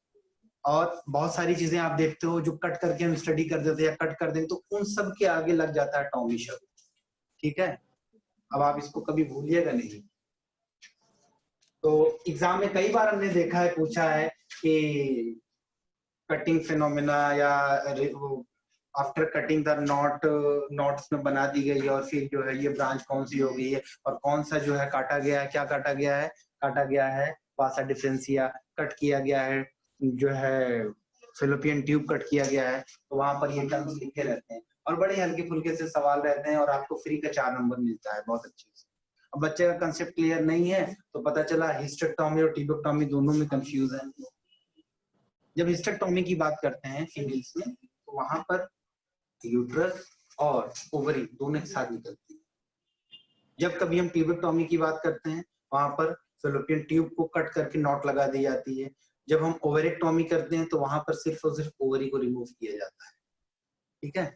और बहुत सारी चीजें आप देखते हो जो कट करके हम स्टडी कर देते हैं या कट कर दें, तो उन सब के आगे लग जाता है टॉमी शब्द, ठीक है। अब आप इसको कभी भूलिएगा नहीं। तो एग्जाम में कई बार हमने देखा है, पूछा है कि कटिंग फिनोमिना या आफ्टर कटिंग द नॉट्स में बना दी गई और फिर जो है ये ब्रांच कौन सी हो गई है और कौन सा जो है काटा गया है, क्या काटा गया है, काटा गया है वासा डिफरेंसिया, कट किया गया है जो है फिलिपियन ट्यूब कट किया गया है। तो वहां पर ये टर्म्स लिखे रहते हैं और बड़े हल्के फुल्के से सवाल रहते हैं और आपको फ्री का 4 नंबर मिलता है, बहुत अच्छे से। अब बच्चे का कंसेप्ट क्लियर नहीं है तो पता चला हिस्टेक्टोमी और ट्यूबेक्टोमी दोनों में कंफ्यूज है। जब हिस्टेक्टोमी की बात करते हैं फीमेल्स में तो वहां पर यूट्रस और ओवरी दोनों एक साथ निकलती है। जब कभी हम ट्यूबेक्टोमी की बात करते हैं वहां पर फेलोपियन ट्यूब को कट करके नॉट लगा दी जाती है। जब हम ओवरेक्टोमी करते हैं तो वहां पर सिर्फ और सिर्फ ओवरी को रिमूव किया जाता है, ठीक है।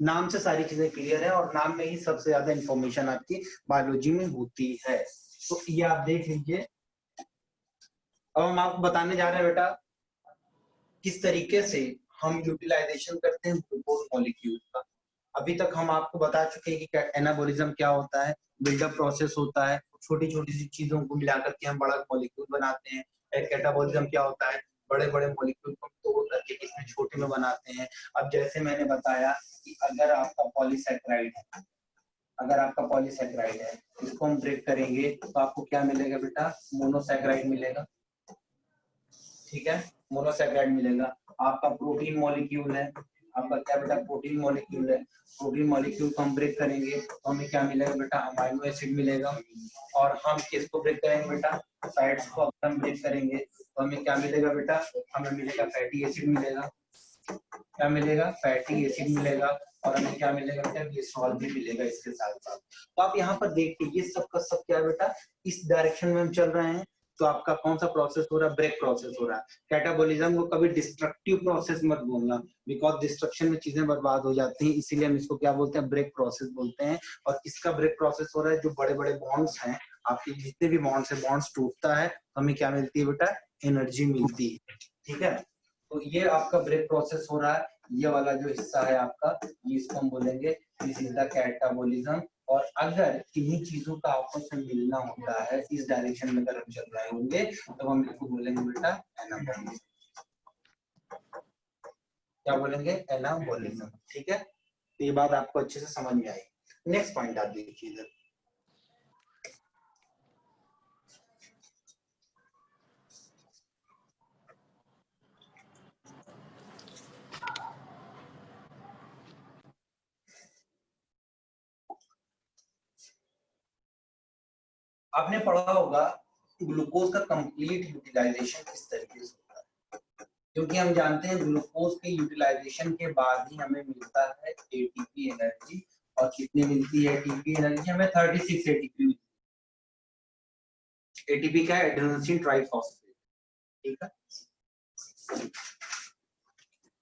नाम से सारी चीजें क्लियर है और नाम में ही सबसे ज्यादा इंफॉर्मेशन आपकी बायोलॉजी में होती है। तो ये आप देख लीजिए। अब हम आपको बताने जा रहे हैं बेटा किस तरीके से हम यूटिलाइजेशन करते हैं ग्लूकोज मॉलिक्यूल का। अभी तक हम आपको बता चुके हैं कि एनाबॉलिज्म क्या होता है, बिल्डअप प्रोसेस होता है, छोटी छोटी सी चीजों को मिलाकर के हम बड़ा मॉलिक्यूल बनाते हैं। कैटाबॉलिज्म क्या होता है, बड़े बड़े मॉलिक्यूल को तोड़ करके इसमें छोटे में बनाते हैं। अब जैसे मैंने बताया कि अगर आपका पॉलीसैकेराइड है, अगर आपका पॉलीसैकेराइड है इसको हम ब्रेक करेंगे तो आपको क्या मिलेगा बेटा, मोनोसैकेराइड मिलेगा, ठीक है। मोनोसैकेराइड मिलेगा। आपका प्रोटीन मॉलिक्यूल है, आपका क्या बेटा, प्रोटीन मॉलिक्यूल है। प्रोटीन मॉलिक्यूल को हम ब्रेक करेंगे तो हमें क्या मिलेगा बेटा, अमाइनो एसिड मिलेगा। और हम किसको ब्रेक करेंगे बेटा, फैट्स को अगर हम ब्रेक करेंगे तो हमें क्या मिलेगा बेटा, हमें मिलेगा फैटी एसिड मिलेगा। क्या मिलेगा, फैटी एसिड मिलेगा। और हमें क्या मिलेगा बेटा, ग्लिसरॉल भी मिलेगा इसके साथ साथ। तो आप यहाँ पर देखिए ये सब का सब क्या बेटा, इस डायरेक्शन में हम चल रहे हैं। तो आपका कौन सा प्रोसेस हो रहा है, ब्रेक प्रोसेस हो रहा है। कैटाबॉलिज्म को कभी डिस्ट्रक्टिव प्रोसेस मत बोलना, बिकॉज डिस्ट्रक्शन में चीजें बर्बाद हो जाती हैं, इसीलिए हम इसको क्या बोलते हैं, ब्रेक प्रोसेस बोलते हैं। और इसका ब्रेक प्रोसेस हो रहा है, जो बड़े बड़े बॉन्ड्स हैं, आपके जितने भी बॉन्ड्स है, बॉन्ड्स टूटता है तो हमें क्या मिलती है बेटा, एनर्जी मिलती है, ठीक है। तो ये आपका ब्रेक प्रोसेस हो रहा है। ये वाला जो हिस्सा है आपका, ये इसको हम बोलेंगे दिस इज द कैटाबॉलिज्म। और अगर किन्हीं चीजों का आपस में मिलना होता है इस डायरेक्शन में अगर हम चल रहे होंगे तो हम इसको बोलेंगे बेटा एनाबॉलिज्म। क्या बोलेंगे, एनाबॉलिज्म, ठीक है। तो ये बात आपको अच्छे से समझ में आई। नेक्स्ट पॉइंट आप देखिए, आपने पढ़ा होगा ग्लूकोज का कंप्लीट यूटिलाइजेशन किस तरीके से होता है, क्योंकि हम जानते हैं ग्लूकोज के यूटिलाइजेशन के बाद ही हमें मिलता है एटीपी एनर्जी। और कितनी मिलती है एटीपी एनर्जी, हमें 36 एटीपी। एटीपी का एडेनोसिन ट्राइफॉस्फेट, ठीक है।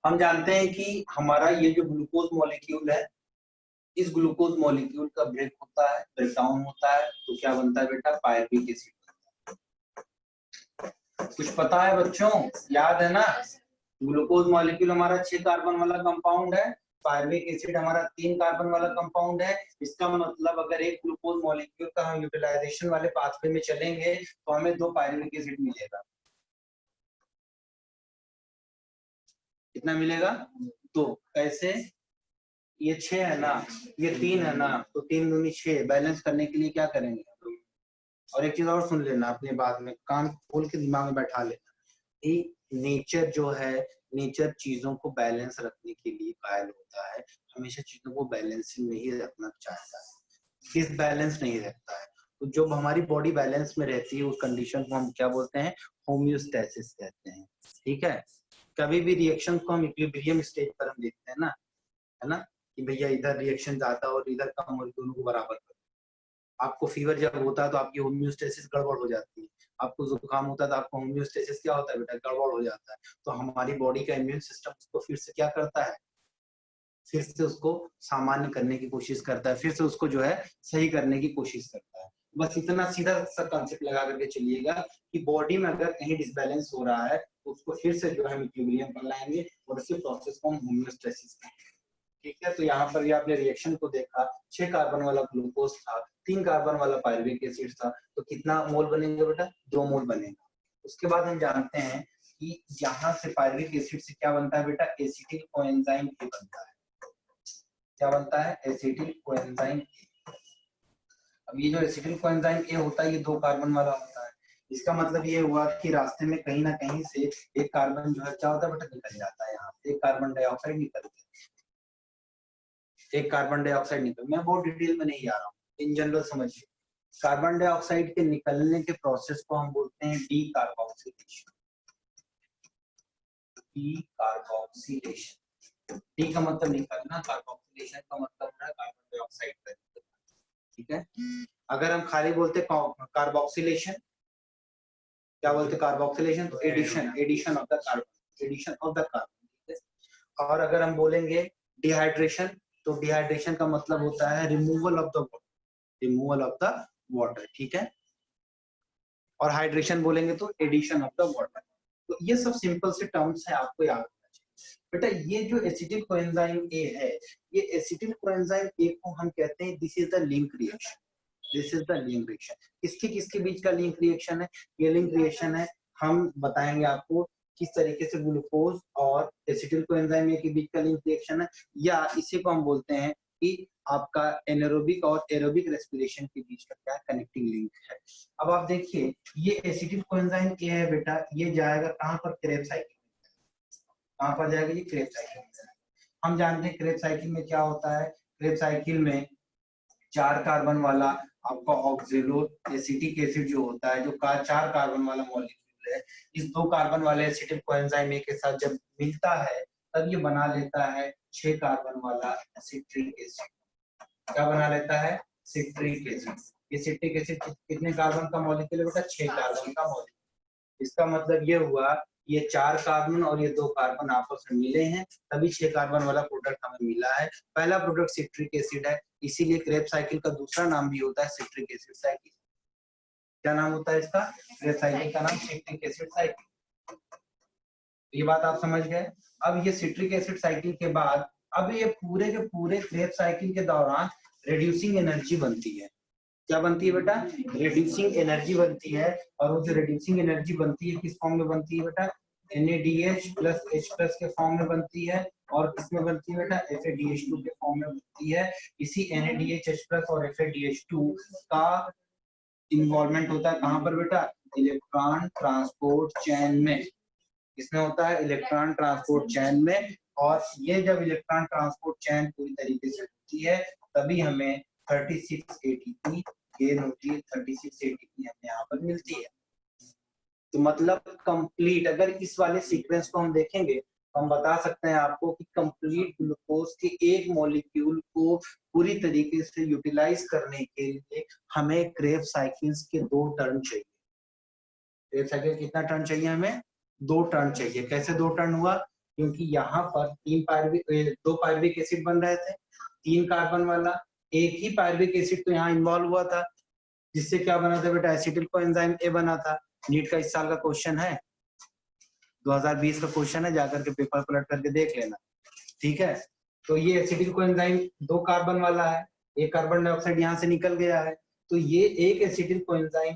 हम जानते हैं कि हमारा ये जो ग्लूकोज मॉलिक्यूल है, इस ग्लूकोज मॉलिक्यूल का ब्रेक होता है, ब्रेकडाउन होता है तो क्या बनता है बेटा, पायरुविक एसिड। कुछ पता है बच्चों, याद है ना। ग्लूकोज मॉलिक्यूल हमारा 6 कार्बन वाला कंपाउंड है, पायरुविक एसिड हमारा 3 कार्बन वाला कंपाउंड है। इसका मतलब अगर एक ग्लूकोज मॉलिक्यूल का हम यूटिलाइजेशन वाले पाथवे में चलेंगे तो हमें 2 पायरुविक एसिड मिलेगा। कितना मिलेगा, 2। कैसे, ये 6 है ना, ये 3 है ना, तो 3 दूनी 6, बैलेंस करने के लिए क्या करेंगे। और एक चीज और सुन लेना अपने बाद में, कान खोल के दिमाग में बैठा लेना कि नेचर जो है, नेचर चीजों को बैलेंस रखने के लिए कायल होता है, हमेशा चीजों को बैलेंसिंग नहीं रखना चाहता है, डिसबैलेंस नहीं रखता है। तो जब हमारी बॉडी बैलेंस में रहती है उस कंडीशन को हम क्या बोलते हैं, होम्योस्टैसिस कहते हैं। ठीक है, कभी भी रिएक्शन को हम इक्विलिब्रियम स्टेज पर हम देखते हैं ना, है ना, कि भैया इधर रिएक्शन ज्यादा और इधर कम और दोनों को बराबर कर। आपको फीवर जब होता है तो आपकी होम्योस्टेसिस गड़बड़ हो जाती है, आपको जुकाम होता है तो आपको होम्योस्टेसिस क्या होता है बेटा, गड़बड़ हो जाता है। तो हमारी बॉडी का इम्यून सिस्टम उसको फिर से क्या करता है, फिर से उसको सामान्य करने की कोशिश करता है, फिर से उसको जो है सही करने की कोशिश करता है। बस इतना सीधा सा कॉन्सेप्ट लगा करके चलिएगा कि बॉडी में अगर कहीं डिसबैलेंस हो रहा है तो उसको फिर से जो है इक्विलिब्रियम पर लाएंगे और इसी प्रोसेस को हम होम्योस्टेसिस कहेंगे। ठीक है, तो यहाँ पर भी आपने रिएक्शन को देखा, 6 कार्बन वाला ग्लूकोज था, 3 कार्बन वाला पायरुविक एसिड था, तो कितना मोल बनेगा बेटा, 2 मोल बनेगा। उसके बाद हम जानते हैं कि यहाँ से पायरुविक एसिड से क्या बनता है बेटा, एसिटिल कोएंजाइम ए बनता है। क्या बनता है, एसिटिल कोएंजाइम ए। अब ये जो एसिटिल कोएंजाइम ए होता है ये 2 कार्बन वाला होता है। इसका मतलब ये हुआ कि रास्ते में कहीं ना कहीं से एक कार्बन जो है क्या होता है बेटा, निकल जाता है। यहाँ एक कार्बन डाइऑक्साइड निकलता है, एक कार्बन डाइऑक्साइड निकल, मैं बहुत डिटेल में नहीं जा रहा हूँ, इन जनरल समझिए। कार्बन डाइऑक्साइड के निकलने के प्रोसेस को हम बोलते हैं D carboxylation. D carboxylation, D का मतलब निकलना, कार्बोक्सिलेशन का मतलब है कार्बन डाइऑक्साइड का निकलना। ठीक है, अगर हम खाली बोलते कार्बोक्सिलेशन, क्या बोलते कार्बोक्सिलेशन, तो addition of the carbon, addition of the carbon. ठीक है, और अगर हम बोलेंगे डिहाइड्रेशन, तो डिहाइड्रेशन का मतलब होता है removal of the water, removal of the water. ठीक है, और हाइड्रेशन बोलेंगे तो एडिशन ऑफ द वाटर। तो ये सब सिंपल से टर्म्स है, आपको याद रखना चाहिए बेटा। ये जो एसिटिल कोएंजाइम ए है, ये एसिटिल कोएंजाइम ए को हम कहते हैं this is the link reaction, this is the link reaction. किसके किसके बीच का लिंक रिएक्शन है, ये लिंक रिएक्शन है। हम बताएंगे आपको किस तरीके से ग्लूकोज और एसिटिल कोएंजाइम ए के बीच का लिंक रिएक्शन है, या इसी को हम बोलते हैं कि आपका एनारोबिक और एरोबिक रेस्पिरेशन के बीच का क्या कनेक्टिंग लिंक है। अब आप देखिए ये एसिटिल कोएंजाइम ए है बेटा, ये जाएगा कहां पर, क्रेब्स साइकिल। कहां पर जाएगा, ये क्रेब्स साइकिल में। हम जानते हैं क्रेब्स साइकिल में क्या होता है, क्रेब्स साइकिल में 4 कार्बन वाला आपका ऑक्सिलो एसिटिक एसिड जो होता है, जो 4 कार्बन वाला मॉलिक्यूल है, इस 2 कार्बन वाले एसिटिल कोएंजाइम ए के साथ जब मिलता है तब ये बना लेता है 6 कार्बन वाला सिट्रिक एसिड। क्या बना लेता है, सिट्रिक एसिड। ये सिट्रिक एसिड कितने कार्बन का मॉलिक्यूल है बेटा, 6 कार्बन का मॉलिक्यूल। इसका मतलब ये हुआ ये 4 कार्बन और ये 2 कार्बन आपस में मिले हैं, तभी 6 कार्बन वाला प्रोडक्ट हमें मिला है। पहला प्रोडक्ट सिट्रिक एसिड है, इसीलिए क्रेब्स साइकिल का दूसरा नाम भी होता है सिट्रिक एसिड साइकिल। क्या नाम होता है इसका, क्रेब्स साइकिल का नाम सिट्रिक एसिड साइकिल। ये बात आप समझ गए। अब ये सिट्रिक एसिड साइकिल के बाद अब ये पूरे के पूरे क्रेब्स साइकिल के दौरान रिड्यूसिंग एनर्जी बनती है। क्या बनती है बेटा, रिड्यूसिंग एनर्जी बनती है। और वो जो रिड्यूसिंग एनर्जी बनती है किस फॉर्म में बनती है बेटा, NADH प्लस H प्लस के फॉर्म में बनती है। और किसमें बनती है बेटा, FADH2 के फॉर्म में बनती है। इसी NADH H प्लस और FADH2 का इन्वॉल्वमेंट होता है कहां पर बेटा, इलेक्ट्रॉन ट्रांसपोर्ट चेन में। इसमें होता है इलेक्ट्रॉन ट्रांसपोर्ट चेन में। और ये जब इलेक्ट्रॉन ट्रांसपोर्ट चेन पूरी तरीके से होती है तभी हमें 36 ATP गेन होती है, 36 ATP हमें यहाँ पर मिलती है। तो मतलब कंप्लीट, अगर इस वाले सीक्वेंस को हम देखेंगे तो हम बता सकते हैं आपको कि कंप्लीट ग्लूकोज के एक मॉलिक्यूल को पूरी तरीके से यूटिलाइज करने के लिए हमें क्रेब्स साइकिल्स के 2 टर्न चाहिए। क्रेब्स साइकिल कितना टर्न चाहिए हमें, 2 टर्न चाहिए। कैसे 2 टर्न हुआ, क्योंकि यहाँ पर 2 पायरुविक एसिड बन रहे थे, 3 कार्बन वाला, एक ही पायरुविक एसिड तो यहाँ इन्वॉल्व हुआ था, जिससे क्या बना था बेटा, एसिटिल कोएंजाइम ए बना था। नीट का इस साल का क्वेश्चन है, 2020 का क्वेश्चन है, जाकर के पेपर पलट करके देख लेना। ठीक है, तो ये एसिटिल कोएंजाइम 2 कार्बन वाला है, एक कार्बन डाइऑक्साइड यहाँ से निकल गया है, तो ये एक एसिटिल कोएंजाइम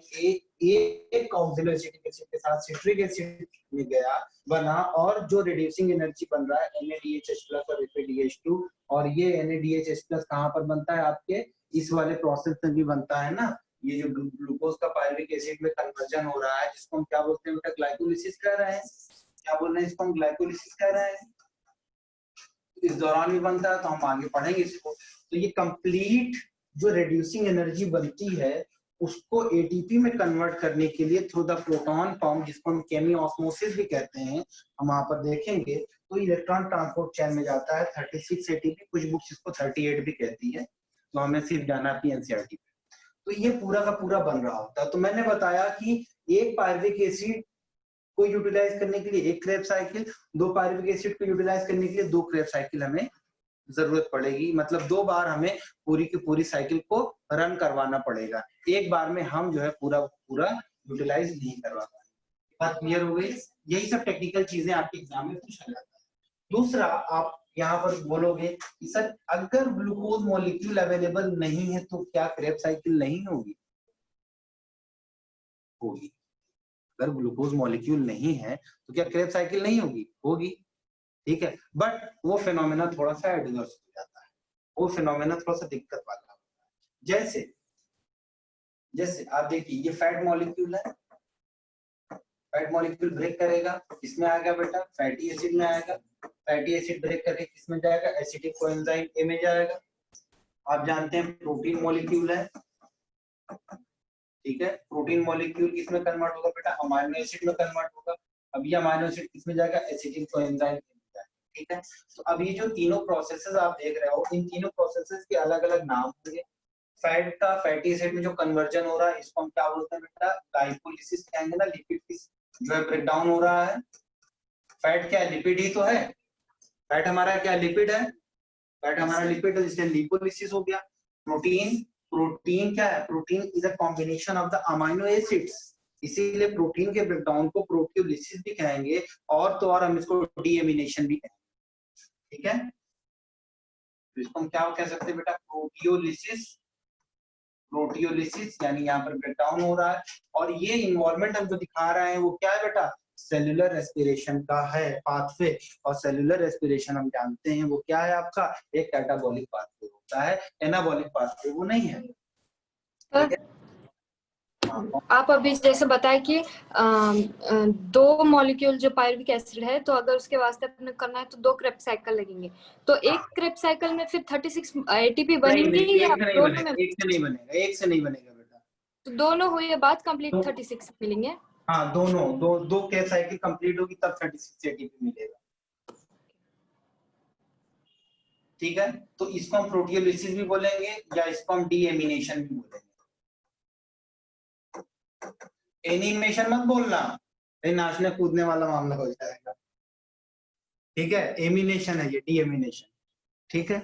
एक ऑक्सिलो एसिटिक एसिड के साथ सिट्रिक एसिड में गया बना, और जो रिड्यूसिंग एनर्जी बन रहा है NADH+ और FADH2। और ये NADH+ कहाँ पर बनता है, आपके इस वाले प्रोसेस में भी बनता है ना। ये जो ग्लूकोज का पायरुविक एसिड में कन्वर्जन हो रहा है, जिसको हम क्या बोलते हैं बेटा, ग्लाइकोलिसिस कह रहे हैं। क्या बोल रहे हैं, इसको हम ग्लाइकोलिसिस कह रहे हैं। इस दौरान भी बनता है, तो हम आगे पढ़ेंगे इसको। तो ये कंप्लीट जो रिड्यूसिंग एनर्जी बनती है उसको एटीपी में कन्वर्ट करने के लिए थ्रू द प्रोटॉन पंप, जिसको हम केमियोस्मोसिस भी कहते हैं, हम वहां पर देखेंगे, तो इलेक्ट्रॉन ट्रांसपोर्ट चेन में जाता है 36 एटीपी, कुछ बुक्स इसको 38 भी कहती है, तो हमें सिर्फ जाना है एनसीईआरटी पे। तो ये पूरा का पूरा बन रहा होता है। तो मैंने बताया कि एक पायरुविक एसिड को यूटिलाइज करने के लिए एक क्रेब साइकिल, दो पायरुविक एसिड को यूटिलाइज करने के लिए दो क्रेब साइकिल हमें जरूरत पड़ेगी, मतलब 2 बार हमें पूरी की पूरी साइकिल को रन करवाना पड़ेगा, एक बार में हम जो है पूरा पूरा यूटिलाइज नहीं करवा पाएंगे। बात क्लियर हो गई? यही सब टेक्निकल चीजें आपके एग्जाम में पूछा जाता है। दूसरा, आप यहाँ पर बोलोगे कि सर अगर ग्लूकोज मॉलिक्यूल अवेलेबल नहीं है तो क्या क्रेब साइकिल नहीं होगी? होगी। अगर ग्लूकोज मॉलिक्यूल नहीं है तो क्या क्रेब साइकिल नहीं होगी? होगी, ठीक है, बट वो फिनोमेना थोड़ा सा एडवर्स हो जाता है, वो फिनोमेना थोड़ा सा दिक्कत वाला होता है। जैसे जैसे आप देखिए, ये फैट मॉलिक्यूल है, फैट मॉलिक्यूल ब्रेक करेगा, किसमें आएगा बेटा? फैटी एसिड में आएगा। फैटी एसिड ब्रेक करके किसमें जाएगा? एसिटिक कोएंजाइम ए में जाएगा। आप जानते हैं प्रोटीन मॉलिक्यूल है, ठीक है, प्रोटीन मॉलिक्यूल किसमें कन्वर्ट होगा बेटा? अमाइनो एसिड में कन्वर्ट होगा। अब ये अमाइनो एसिड किसमें जाएगा? एसिटिक कोएंजाइम में जाएगा, ठीक है। तो अब ये जो तीनों प्रोसेसेस आप देख रहे हो, इन तीनों प्रोसेसेस के अलग अलग नाम होंगे। फैट का फैटी एसिड में जो कन्वर्जन हो रहा है, इसको हम क्या बोलते हैं बेटा? ग्लाइकोलिसिस कहेंगे ना, लिपिड की जो है ब्रेकडाउन हो रहा है। फैट क्या है? लिपिड ही तो है। फैट हमारा क्या? लिपिड है। फैट हमारा लिपिड है, इसलिए लिपोलिसिस हो गया। प्रोटीन, प्रोटीन क्या है? Protein is a combination of the amino acids, इसीलिए प्रोटीन के ब्रेकडाउन को प्रोटियोलिसिस भी कहेंगे, और तो और हम इसको डीएमिनेशन भी कहेंगे, ठीक है। तो इसको हम क्या कह सकते हैं बेटा? प्रोटियोलिसिस। प्रोटियोलिसिस यानी यहाँ पर ब्रेकडाउन हो रहा है, और ये इन्वॉल्वमेंट हम जो दिखा रहे हैं वो क्या है बेटा? सेलुलर रेस्पिरेशन का है पाथवे। और सेलुलर रेस्पिरेशन हम जानते हैं वो क्या है आपका? एक कैटाबॉलिक पाथवे होता है, एनाबॉलिक पाथवे वो नहीं है, ठीक है। आप अभी जैसे बताया कि दो मॉलिक्यूल जो पायरुविक एसिड है, तो अगर उसके वास्ते अपने करना है तो 2 क्रेब साइकिल लगेंगे, तो एक क्रेब साइकिल में फिर 36 एटीपी बनेंगे या दोनों में? एक से नहीं बनेगा, एक से नहीं बनेगा बेटा। तो दोनों हुए बाद कंप्लीट 36 मिलेंगे? हाँ, दोनों दो क्रेब साइकिल कंप्लीट होगी तब 36 एटीपी मिलेगा, ठीक है। तो इसको हम प्रोटियोलिसिस भी बोलेंगे या इसको हम डीएमिनेशन भी बोलेंगे। एनिमेशन मत बोलना, ये नाचने कूदने वाला मामला हो जाएगा, ठीक है। एमिनेशन है ये, डीएमिनेशन, ठीक है।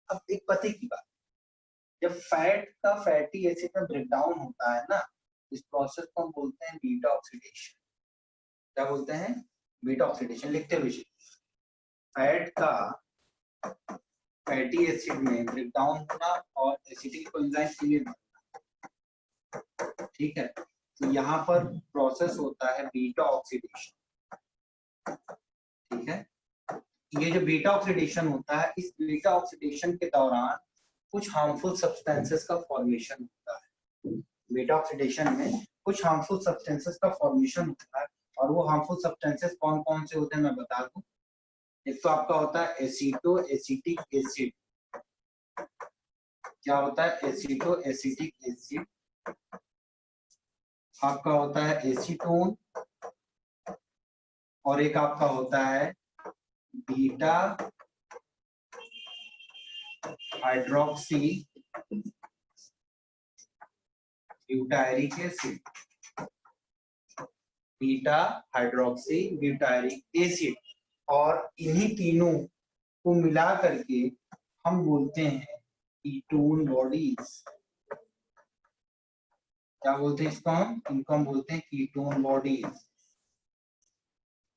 अब एक पते की बात, जब फैट का फैटी एसिड में ब्रेकडाउन होता है ना, इस प्रोसेस को हम बोलते हैं बीटा ऑक्सीडेशन। क्या बोलते हैं? Beta oxidation. लिखते हुए फैट का फैटी एसिड में ब्रेकडाउन होना और एसिटिक कोएंजाइम के बनना, ठीक है। तो यहाँ पर प्रोसेस होता है बीटा ऑक्सीडेशन, ठीक है। ये जो बीटा ऑक्सीडेशन होता है, इस बीटा ऑक्सीडेशन के दौरान कुछ हार्मफुल सब्सटेंसेस का फॉर्मेशन होता है। बीटा ऑक्सीडेशन में कुछ हार्मफुल सब्सटेंसेस का फॉर्मेशन होता है, और वो हार्मफुल सब्सटेंसेस कौन कौन से होते हैं मैं बता दूं। एक तो आपका होता है एसीटो एसिटिक एसिड। क्या होता है? Aceto acetic acid. आपका होता है एसीटोन, और एक आपका होता है beta hydroxy butyric acid. Beta hydroxy butyric acid, और इन्हीं तीनों को मिला करके हम बोलते हैं कीटोन बॉडीज। क्या बोलते हैं इसको? हम इनको हम बोलते हैं कीटोन बॉडीज।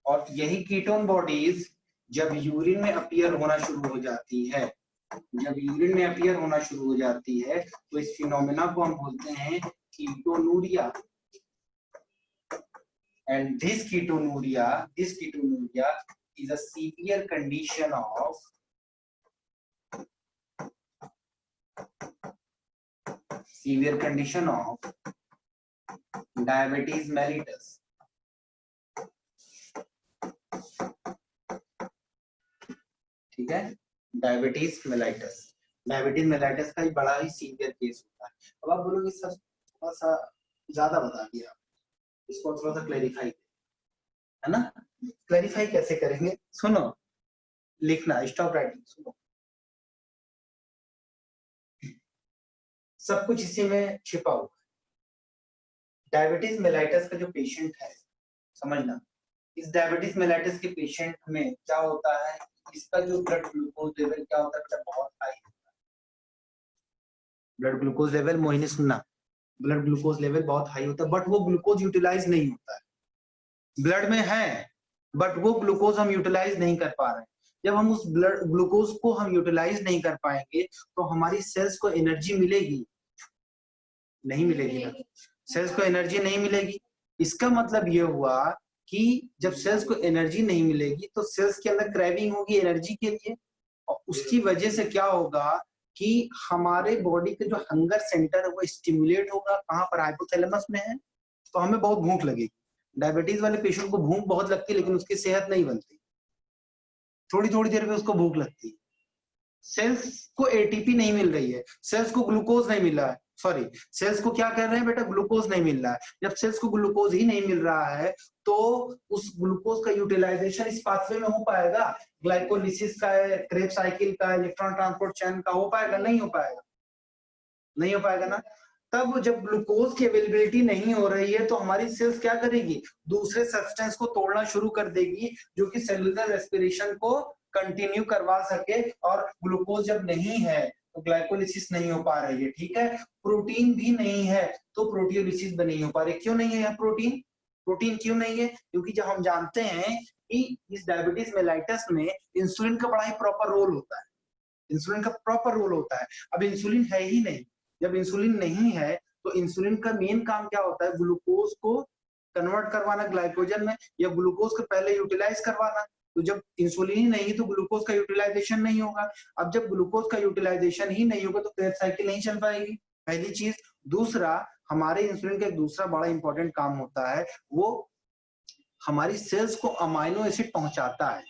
और यही कीटोन बॉडीज जब यूरिन में अपीयर होना शुरू हो जाती है, जब यूरिन में अपीयर होना शुरू हो जाती है, तो इस फिनोमेना को हम बोलते हैं ketonuria. And this ketonuria is a severe condition of diabetes mellitus, ठीक है। डायबिटीज मेलाइटस का एक बड़ा ही सीवियर केस होता है। अब आप बोलोगे सर थोड़ा सा ज्यादा बता दिया, इसको थोड़ा सा क्लैरिफाई है ना। क्लैरिफाई कैसे करेंगे, सुनो, लिखना, स्टॉप राइटिंग, सुनो। सब कुछ इसी में छिपा हुआ है। डायबिटीज मेलाइटस का जो पेशेंट है, समझना, इस डायबिटीज मेलाइटस के पेशेंट में क्या होता है, इसका जो ब्लड ग्लूकोज लेवल क्या होता है, बहुत हाई होता है। ब्लड ग्लूकोज लेवल, मोहिनी सुनना, ब्लड ग्लूकोज लेवल बहुत हाई होता है, बट वो ग्लूकोज यूटिलाइज नहीं होता है। ब्लड में है बट वो ग्लूकोज हम यूटिलाइज नहीं कर पा रहे हैं। जब हम उस ब्लड ग्लूकोज को हम यूटिलाइज नहीं कर पाएंगे तो हमारी सेल्स को एनर्जी मिलेगी, नहीं मिलेगी ना, सेल्स को एनर्जी नहीं मिलेगी। इसका मतलब ये हुआ कि जब सेल्स को एनर्जी नहीं मिलेगी तो सेल्स के अंदर क्रेविंग होगी एनर्जी के लिए, और उसकी वजह से क्या होगा कि हमारे बॉडी के जो हंगर सेंटर है वो स्टिमुलेट होगा, कहाँ पर, हाइपोथैलेमस में है, तो हमें बहुत भूख लगेगी। डायबिटीज वाले पेशेंट को भूख बहुत लगती है लेकिन उसकी सेहत नहीं बनती, थोड़ी थोड़ी देर में उसको भूख लगती है। सेल्स को एटीपी नहीं मिल रही है, सेल्स को ग्लूकोज नहीं मिल रहा है, सॉरी, सेल्स को क्या कर रहे हैं बेटा, ग्लूकोज नहीं मिल रहा है। जब सेल्स को ग्लूकोज ही नहीं मिल रहा है तो उस ग्लूकोज का यूटिलाइजेशन इस पाथवे में हो पाएगा, ग्लाइकोलिसिस का है, क्रेब्स साइकिल का, इलेक्ट्रॉन ट्रांसपोर्ट चेन का हो पाएगा, नहीं हो पाएगा, नहीं हो पाएगा ना। तब जब ग्लूकोज की अवेलेबिलिटी नहीं हो रही है तो हमारी सेल्स क्या करेगी, दूसरे सब्सटेंस को तोड़ना शुरू कर देगी जो कि सेलुलर रेस्पिरेशन को कंटिन्यू करवा सके, और ग्लूकोज जब नहीं है तो ग्लाइकोलिसिस नहीं हो पा रही है, ठीक है। प्रोटीन भी नहीं है तो प्रोटियोलिसिस भी नहीं हो पा रही। क्यों नहीं है यहाँ प्रोटीन, प्रोटीन क्यों नहीं है, क्योंकि जब हम जानते हैं कि इस डायबिटीज मेलाइटस में इंसुलिन का बड़ा ही प्रॉपर रोल होता है, इंसुलिन का प्रॉपर रोल होता है। अब इंसुलिन है ही नहीं, जब इंसुलिन नहीं है तो इंसुलिन का मेन काम क्या होता है, ग्लूकोज को कन्वर्ट करवाना ग्लाइकोजन में, या ग्लूकोज को पहले यूटिलाइज करवाना। तो जब इंसुलिन ही नहीं तो ग्लूकोज का यूटिलाइजेशन नहीं होगा। अब जब ग्लूकोज का यूटिलाइजेशन ही नहीं होगा तो क्रेब्स साइकिल नहीं चल पाएगी, पहली चीज। दूसरा, हमारे इंसुलिन का एक दूसरा बड़ा इंपॉर्टेंट काम होता है, वो हमारी सेल्स को अमाइनो एसिड पहुंचाता है।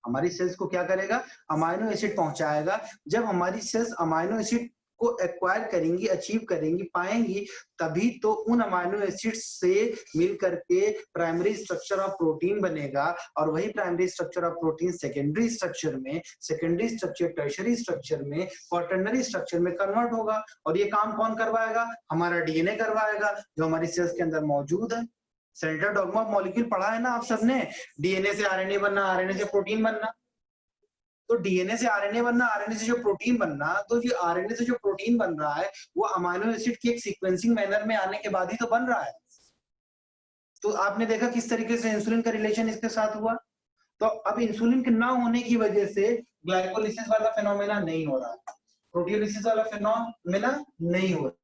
हमारी सेल्स को क्या करेगा, अमाइनो एसिड पहुंचाएगा। जब हमारी सेल्स अमाइनो एसिड को एक्वायर करेंगी, अचीव करेंगी, पाएंगी, तभी तो उन अमाइनो एसिड से मिल करके प्राइमरी स्ट्रक्चर ऑफ प्रोटीन बनेगा, और वही primary structure of protein secondary structure में, सेकेंडरी स्ट्रक्चर टर्शियरी स्ट्रक्चर में, क्वाटरनरी स्ट्रक्चर में कन्वर्ट होगा। और ये काम कौन करवाएगा, हमारा डीएनए करवाएगा जो हमारी सेल्स के अंदर मौजूद है। सेंट्रल डॉग्मा ऑफ मॉलिक्यूल पढ़ा है ना आप सबने, डीएनए से आरएनए बनना, आरएनए से प्रोटीन बनना। तो डीएनए से आरएनए बनना, आरएनए से जो प्रोटीन बनना, तो जो आरएनए से जो प्रोटीन बन रहा है वो अमाइनो एसिड की एक सीक्वेंसिंग मैनर में आने के बाद ही तो बन रहा है। तो आपने देखा किस तरीके से इंसुलिन का रिलेशन इसके साथ हुआ। तो अब इंसुलिन के ना होने की वजह से ग्लाइकोलिसिस वाला फिनोमेना नहीं हो रहा, प्रोटियोलिसिस वाला फिनोमेना नहीं हो रहा।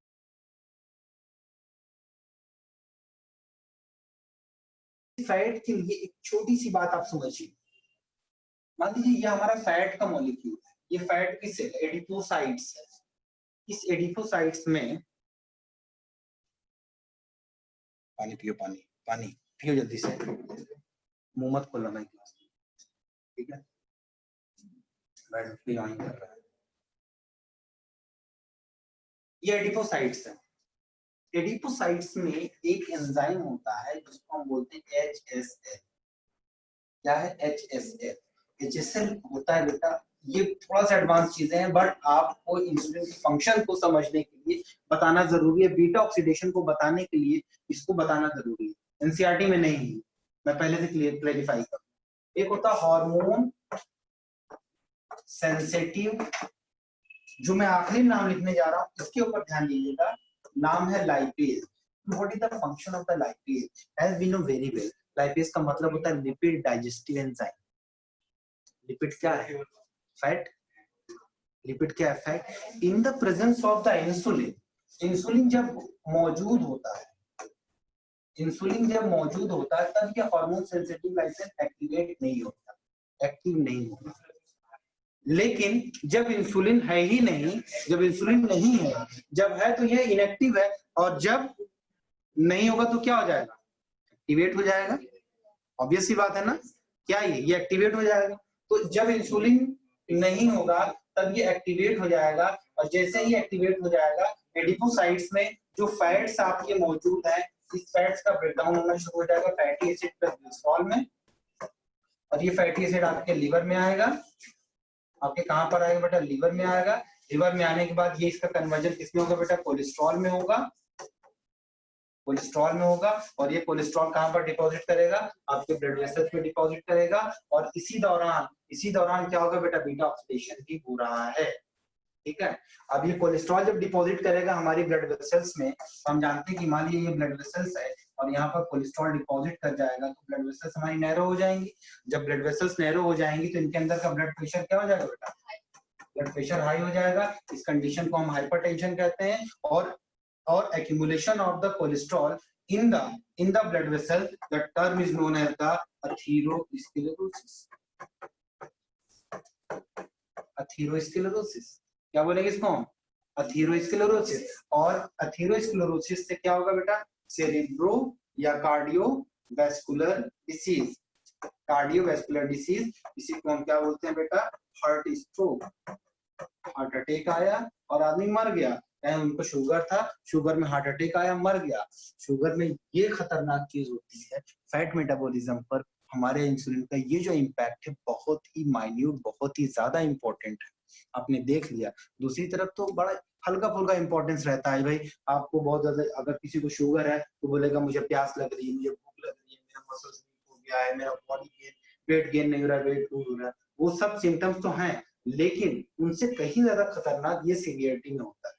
फैट के लिए एक छोटी सी बात आप समझिए, मान लीजिए ये हमारा फैट का मॉलिक्यूल है, ये फैट की सेल एडिपोसाइट्स है। इस एडिपोसाइट्स में पानी पियो, पानी पानी पियो जल्दी से, मुंह मत खोलना भाई, ठीक है, बैठ के ज्वाइन कर रहा है। ये एडिपोसाइट्स है। एडिपोसाइट्स में एक एंजाइम होता है जिसको हम बोलते हैं HSL। क्या है HSL? HSL होता है बेटा, ये थोड़ा सा एडवांस चीजें हैं बट आपको इंसुलिन के फंक्शन को समझने के लिए बताना जरूरी है, बीटा ऑक्सीडेशन को बताने के लिए इसको बताना जरूरी है। एनसीईआरटी में नहीं है, मैं पहले से क्लेरिफाई करूं। एक होता है हार्मोन सेंसिटिव, जो मैं आखिरी नाम लिखने जा रहा हूं इसके ऊपर ध्यान दीजिएगा, नाम है lipase. What is the function of the lipase? As we know very well, lipase का मतलब होता है लिपिड डाइजेस्टिव एंजाइम। लिपिड क्या है? फैट। लिपिड क्या है? Fat. In the presence of the insulin, insulin जब मौजूद होता है, इंसुलिन जब मौजूद होता है तब ये हार्मोन सेंसिटिव लाइपेज एक्टिवेट नहीं होता, एक्टिव नहीं होता। लेकिन जब इंसुलिन है ही नहीं, जब इंसुलिन नहीं है, जब है तो ये इनएक्टिव है, और जब नहीं होगा तो क्या हो जाएगा? एक्टिवेट हो जाएगा। ऑब्वियस सी बात है ना, क्या ये एक्टिवेट हो जाएगा। तो जब इंसुलिन नहीं होगा तब ये एक्टिवेट हो जाएगा, और जैसे ही एक्टिवेट हो जाएगा एडिपोसाइट्स में जो फैट्स आपके मौजूद हैं, इस फैट्स का ब्रेकडाउन होना शुरू हो जाएगा फैटी एसिड प्लस ग्लिसरॉल में, और ये फैटी एसिड आपके लीवर में आएगा। आपके कहां पर आएगा बेटा? लीवर में आएगा। लीवर में आने के बाद ये इसका कन्वर्जन किसमें होगा बेटा? कोलेस्ट्रॉल में होगा। कोलेस्ट्रॉल में होगा, और ये कोलेस्ट्रॉल कहां पर डिपॉजिट करेगा? आपके ब्लड वेसल्स में डिपॉजिट करेगा, और इसी दौरान क्या होगा बेटा? बीटा ऑक्सीडेशन भी हो रहा है। ठीक है, अब ये कोलेस्ट्रॉल जब डिपॉजिट करेगा हमारी ब्लड वेसल्स में, तो हम जानते हैं कि मान लीजिए ये ब्लड वेसल्स है और यहाँ पर कोलेस्ट्रॉल डिपॉजिट कर जाएगा, तो ब्लड वेसल्स हमारी नैरो हो जाएंगी। जब ब्लड वेसल्स नैरो हो जाएंगी तो इनके अंदर का ब्लड प्रेशर क्या हो जाएगा बेटा? ब्लड प्रेशर हाई हो जाएगा। इस कंडीशन को हम हाइपरटेंशन कहते हैं। और accumulation of the cholesterol in the blood vessel, the term is known as the atherosclerosis. अथीरोस्क्लेरोसिस क्या बोलेंगे इसको? अथीरोस्क्लेरोसिस। और अथीरोस्क्लेरोसिस से क्या होगा बेटा? सेरेब्रो या कार्डियोवैस्कुलर डिसीज। कार्डियोवैस्कुलर डिसीज, इसी को हम क्या बोलते हैं बेटा? Heart stroke. हार्ट अटैक आया और आदमी मर गया, चाहे उनको शुगर था, शुगर में हार्ट अटैक आया, मर गया। शुगर में ये खतरनाक चीज होती है, फैट मेटाबॉलिज्म पर हमारे इंसुलिन का ये जो इम्पैक्ट है बहुत ही माइन्यूट, बहुत ही ज्यादा इंपॉर्टेंट है। आपने देख लिया। दूसरी तरफ तो बड़ा हल्का फुल्का इंपॉर्टेंस रहता है भाई। आपको बहुत ज्यादा, अगर किसी को शुगर है तो बोलेगा मुझे प्यास लग रही है, मुझे भूख लग रही है, मेरा मसल्स वीक हो गया है, मेरा बॉडी गेन, वेट गेन नहीं हो रहा है, वेट लूज हो रहा है, वो सब सिम्टम्स तो हैं, लेकिन उनसे कहीं ज्यादा खतरनाक ये सीवियरिटी में होता है।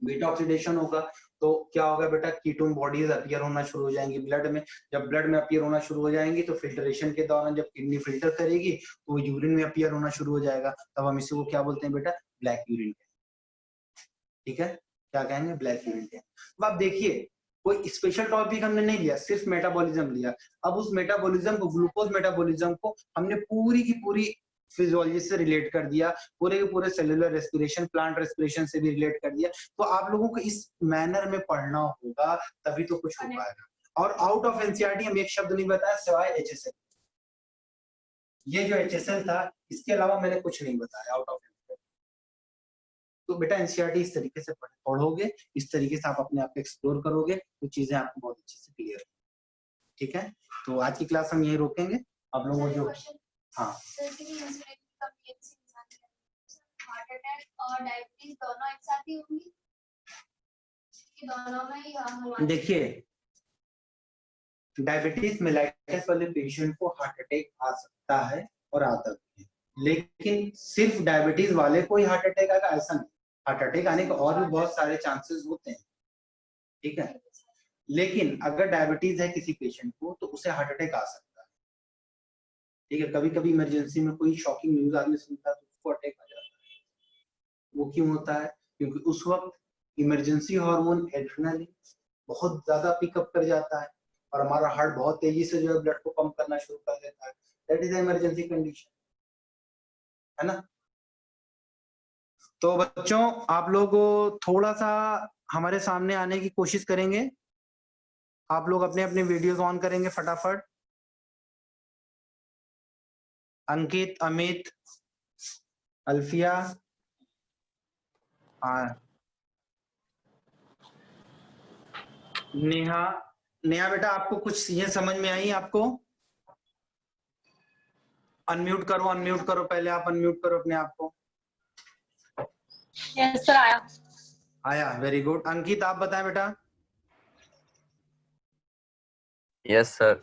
बीटा ऑक्सीडेशन होगा तो क्या होगा बेटा? कीटोन बॉडीज अपीयर होना शुरू हो जाएंगी ब्लड में। जब ब्लड में अपीयर होना शुरू हो जाएंगी तो फिल्ट्रेशन के दौरान जब किडनी फिल्टर करेगी तो वो यूरिन में अपीयर होना शुरू हो जाएगा। तब हम इसी को क्या बोलते हैं बेटा? Black urine. ठीक है, क्या कहेंगे? Black urine. अब आप देखिए, कोई स्पेशल टॉपिक हमने नहीं लिया, सिर्फ मेटाबॉलिज्म लिया। अब उस मेटाबॉलिज्म को, ग्लूकोज मेटाबॉलिज्म को हमने पूरी की पूरी फिजियोलॉजी से रिलेट कर दिया, पूरे के पूरे सेलुलर रेस्पिरेशन, प्लांट रेस्पिरेशन से भी रिलेट कर दिया। तो आप लोगों को इस मैनर में पढ़ना होगा, तभी तो कुछ हो पाएगा। और आउट ऑफ एनसीईआरटी हम एक शब्द नहीं बताया सिवाय एचएसएल। ये जो एचएसएल था, इसके अलावा मैंने कुछ नहीं बताया आउट ऑफ एनसीईआरटी। तो बेटा एनसीईआरटी इस तरीके से पढ़ोगे, इस तरीके से आप अपने आप को एक्सप्लोर करोगे, तो चीजें आपको बहुत अच्छे से क्लियर। ठीक है, तो आज की क्लास हम यही रोकेंगे। आप लोगों को जो हाँ हार्ट अटैक और डायबिटीज दोनों एक साथ ही होंगी कि दोनों में ही? देखिए, डायबिटीज मेलाइटिस वाले पेशेंट को हार्ट अटैक आ सकता है और आता भी है, लेकिन सिर्फ डायबिटीज वाले को ही हार्ट अटैक आएगा ऐसा नहीं। हार्ट अटैक आने के और भी बहुत सारे चांसेस होते हैं। ठीक है, लेकिन अगर डायबिटीज है किसी पेशेंट को तो उसे हार्ट अटैक आ सकता है। ठीक है, कभी कभी इमरजेंसी में कोई शॉकिंग न्यूज आदमी सुनता है तो उसको अटैक आ जाता है। वो क्यों होता है? क्योंकि उस वक्त इमरजेंसी हार्मोन एड्रेनालिन बहुत ज्यादा पिकअप कर जाता है और हमारा हार्ट बहुत तेजी से जो है ब्लड को पंप करना शुरू कर देता है। दैट इज इमरजेंसी कंडीशन, है ना। तो बच्चों, आप लोग थोड़ा सा हमारे सामने आने की कोशिश करेंगे। आप लोग अपने अपने वीडियोस ऑन करेंगे फटाफट। अंकित, अमित, अल्फिया, नेहा। नेहा बेटा, आपको कुछ चीजें समझ में आई? आपको अनम्यूट करो पहले। आप अनम्यूट करो अपने आप को। यस सर, आया। Very good. अंकित, आप बताएं बेटा। Yes sir.